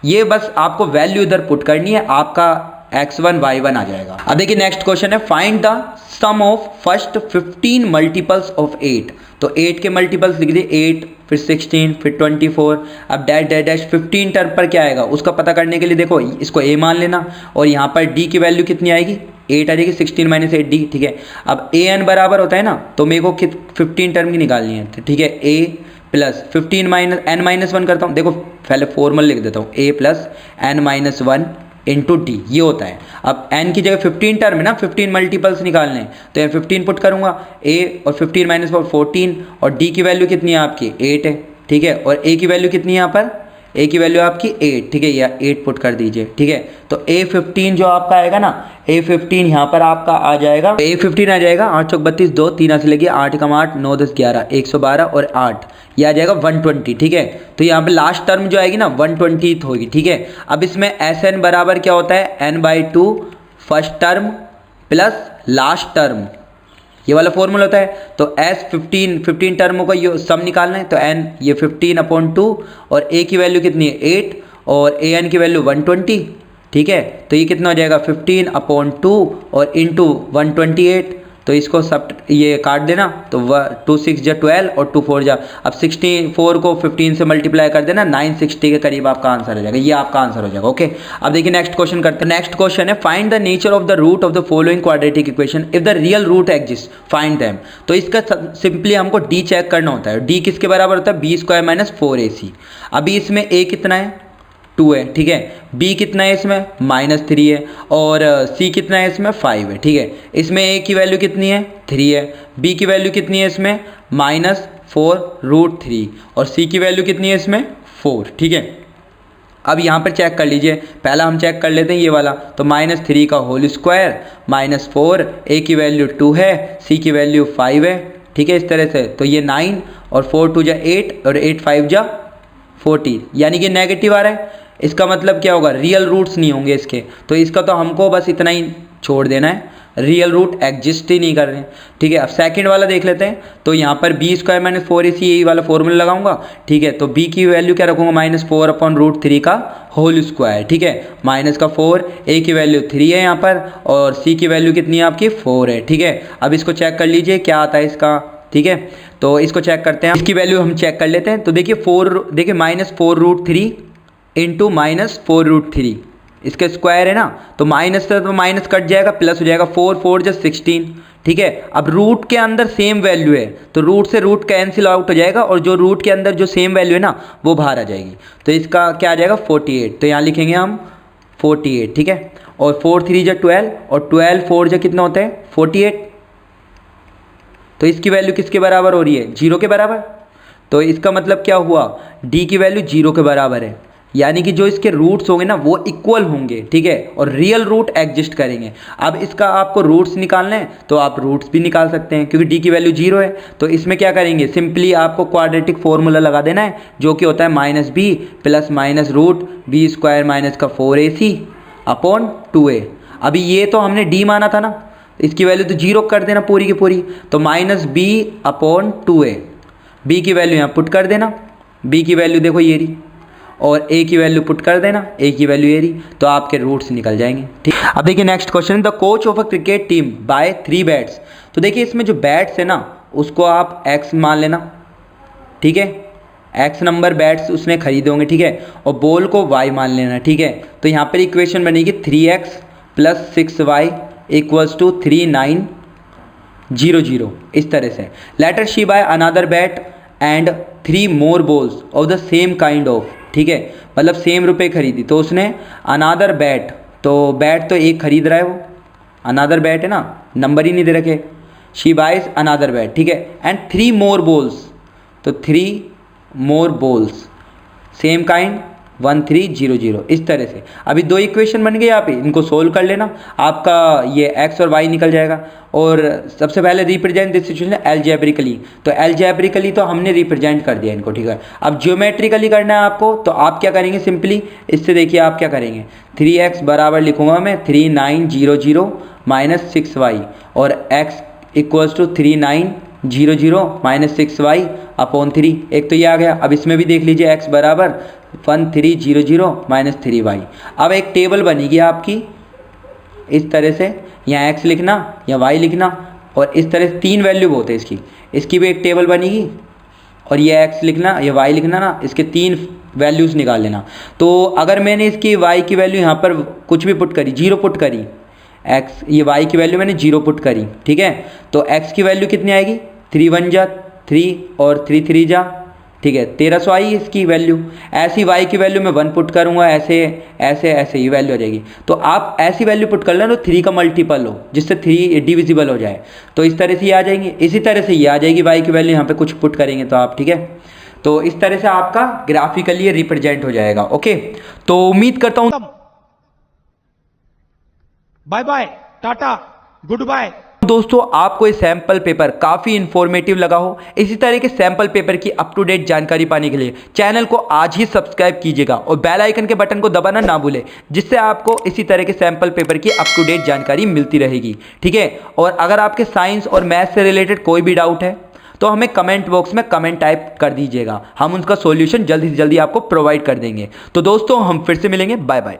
ये बस आपको वैल्यू इधर पुट करनी है, आपका x1 y1 आ जाएगा। अब देखिए नेक्स्ट क्वेश्चन है, find the sum of first 15 multiples of 8। तो 8 के मल्टीपल्स लिख दिए, 8 फिर 16 फिर 24, अब डैश डैश डैश 15 टर्म पर क्या आएगा उसका पता करने के लिए देखो इसको a मान लेना, और यहाँ पर d की वैल्यू कितनी आएगी, 8 आ जाएगी, 16 माइनस 8d, ठीक है। अब an बराबर होता है ना, तो मेरे को 15 टर्म की निकालनी है, ठीक है। a plus 15 minus n minus 1 करता हूँ, देखो पहले फॉर्मल लिख देता हूँ, a plus n minus 1 into D, ये होता है। अब n की जगह 15 टर्म है ना, 15 मल्टीपल्स निकालने हैं, तो यहाँ 15 पुट करूँगा, a और 15 माइनस 4 14, और d की वैल्यू कितनी है आपकी 8 है, ठीक है। और a की वैल्यू कितनी है यहाँ पर, a की वैल्यू आपकी 8, ठीक है, या 8 पुट कर दीजिए, ठीक है। तो a15 जो आपका आएगा ना, a15 यहाँ पर आपका आ जाएगा, a15 आ जाएगा 8 चौक 32, 2 3 से लगी 8 कम 8 9 10 11 112 और 8, ये आ जाएगा 120, ठीक है। तो यहाँ पे लास्ट टर्म जो आएगी ना 120 होगी, ठीक है। अब इसमें Sn बराबर क्या होता है, n/2 first term plus last term, ये वाला फॉर्मूला होता है। तो S15 टर्मों का ये सम निकालना है, तो n ये 15/2 और a की वैल्यू कितनी है 8 और an की वैल्यू 120, ठीक है। तो ये कितना हो जाएगा 15/2 और इंटू 128, तो इसको सब ये काट देना, तो 2 6 जा 12 और 2 4 जा, अब 64 को 15 से मल्टीप्लाई कर देना, 960 के करीब आपका आंसर हो जाएगा, ये आपका आंसर हो जाएगा, ओके। अब देखिए नेक्स्ट क्वेश्चन करते हैं। नेक्स्ट क्वेश्चन है, find the nature of the root of the following quadratic equation if the real root exist, find them. तो इसका सिंपली हमको डी चेक करना होता है, डी किसके बराबर होता है, b² माइनस 4ac। अभी इसमें a कितना है 2 है, ठीक है। b कितना है इसमें -3 है, और c कितना है इसमें 5 है, ठीक है। इसमें a की वैल्यू कितनी है 3 है, b की वैल्यू कितनी है इसमें -4√3 और c की वैल्यू कितनी है इसमें 4, ठीक है। अब यहाँ पर चेक कर लीजिए, पहला हम चेक कर लेते हैं ये वाला, तो -3 का होल स्क्वायर -4, a की वैल्यू 2 है, c की वैल्यू 5 है, ठीक है। इस तरह से तो ये 9 और 4 2 जा 8 और 8 5 जा 40, यानी कि नेगेटिव आ रहा है। इसका मतलब क्या होगा, रियल रूट्स नहीं होंगे इसके, तो इसका तो हमको बस इतना ही छोड़ देना है, रियल रूट एग्जिस्ट ही नहीं कर रहे हैं, ठीक है। अब सेकंड वाला देख लेते हैं, तो यहाँ पर b² माइनस 4ac यही वाला फॉर्मूला लगाऊंगा, ठीक है। तो b की वैल्यू क्या रखूँगा -4/√3 का होल स्क्वायर, ठीक है, माइनस का 4, a की वैल्यू 3 है यहाँ पर, और c की वैल्यू कितनी है आपकी 4 है, ठीक है। अब इसको चेक कर लीजिए क्या आता है इसका, ठीक है। तो इसको चेक करते हैं, इसकी वैल्यू हम चेक कर लेते हैं। तो देखिए -4√3 इंटू -4√3, इसके स्क्वायर है ना, तो माइनस से तो माइनस कट जाएगा, प्लस हो जाएगा 4 4 जा 16, ठीक है। अब रूट के अंदर सेम वैल्यू है, तो रूट से रूट कैंसिल आउट हो जाएगा, और जो रूट के अंदर जो सेम वैल्यू है ना वो बाहर आ जाएगी, तो इसका क्या आ जाएगा 48, तो यहाँ लिखेंगे हम 48, ठीक है। और 4 3 जा 12 और 12 4 जा कितना होता है 48, तो इसकी वैल्यू किसके बराबर हो रही है 0 के बराबर। तो इसका मतलब क्या हुआ, d की वैल्यू 0 के बराबर है, यानी कि जो इसके रूट्स होंगे ना वो इक्वल होंगे, ठीक है, और रियल रूट एग्जिस्ट करेंगे। अब इसका आपको रूट्स निकालने हैं तो आप रूट्स भी निकाल सकते हैं, क्योंकि d की वैल्यू 0 है। तो इसमें क्या करेंगे, सिंपली आपको क्वाड्रेटिक फॉर्मूला लगा देना है, जो कि होता है -b प्लस -√b² माइनस का 4ac अपॉन 2a। अभी ये तो हमने d माना था ना, इसकी वैल्यू तो 0 कर देना पूरी की पूरी, तो -b/2a, b की वैल्यू यहाँ पुट कर देना, b की वैल्यू देखो ये रही, और a की वैल्यू पुट कर देना, a की वैल्यू ये रही, तो आपके रूट्स निकल जाएंगे, ठीक। अब देखिए next question, the coach of a cricket team buy 3 bats. तो देखिए इसमें जो बैट्स है ना उसको आप x मान लेना, ठीक है, x नंबर बैट्स उसने खरीदे होंगे, ठीक है, और बॉल को y मान लेना, ठीक है। तो यहाँ पर इक्वेशन बनेगी 3x + 6y = 3900, इस तरह से। Later she buy another bat and 3 more balls of the same kind of, ठीक है, मतलब सेम रुपए खरीदी, तो उसने अनादर बैट, तो बैट तो एक खरीद रहा है वो, अनादर बैट है ना, नंबर ही नहीं दे रखे, शी बाइज अनादर बैट, ठीक है, एंड 3 more balls, तो 3 more balls सेम काइंड 1300 इस तरह से। अभी दो इक्वेशन बन गई यहाँ पे, इनको सोल्व कर लेना, आपका ये x और y निकल जाएगा। और सबसे पहले रिप्रेजेंट दिस सिचुएशन एल्जेब्रिकली, तो एल्जेब्रिकली तो हमने रिप्रेजेंट कर दिया इनको, ठीक है। अब ज्योमेट्रिकली करना है आपको, तो आप क्या करेंगे सिंपली, इससे देखिए आप क्या करेंगे, 3x बराबर लिखूंगा मैं 3900 माइनस 6y, और x equals to 3900 minus 6y upon 3, एक तो ये आ गया। अब इसमें भी देख लीजिए x बराबर 1300 माइनस 3y। अब एक टेबल बनेगी आपकी इस तरह से, यहाँ x लिखना या y लिखना, और इस तरह से तीन वैल्यू होते हैं इसकी भी एक टेबल बनेगी, और ये x लिखना या y लिखना ना, इसके तीन वैल्यूज़ निकाल लेना। तो अगर मैंने इसकी y की वैल्यू यहाँ पर कुछ भी पुट करी, 0 पुट करी, x ये y की वैल्यू मैंने 0 पुट करी, ठीक है, तो x की वैल्यू कितनी आएगी, 3 1 जा 3 और 3 3 जा, ठीक है, 1300 आई इसकी वैल्यू। ऐसी y की वैल्यू मैं 1 पुट करूँगा, ऐसे ऐसे ऐसे ही वैल्यू आ जाएगी। तो आप ऐसी वैल्यू पुट कर लेना तो 3 का मल्टीपल हो, जिससे 3 डिविजिबल हो जाए, तो इस तरह से ये आ जाएंगे। इसी तरह से ये आ जाएगी y की वैल्यू, यहाँ पे कुछ पुट करेंगे तो आप, ठीक है। तो इस तरह से आपका ग्राफिकली रिप्रेजेंट हो जाएगा। ओके, तो उम्मीद करता हूँ bye bye, tata, goodbye. दोस्तों आपको ये सैम्पल पेपर काफ़ी इन्फॉर्मेटिव लगा हो। इसी तरह के सैम्पल पेपर की अप टू डेट जानकारी पाने के लिए चैनल को आज ही सब्सक्राइब कीजिएगा और बेल आइकन के बटन को दबाना ना भूलें, जिससे आपको इसी तरह के सैम्पल पेपर की अप टू डेट जानकारी मिलती रहेगी, ठीक है। और अगर आपके साइंस और मैथ से रिलेटेड कोई भी डाउट है तो हमें कमेंट बॉक्स में कमेंट टाइप कर दीजिएगा, हम उनका सॉल्यूशन जल्दी से जल्दी आपको प्रोवाइड कर देंगे। तो दोस्तों हम फिर से मिलेंगे, बाय बाय।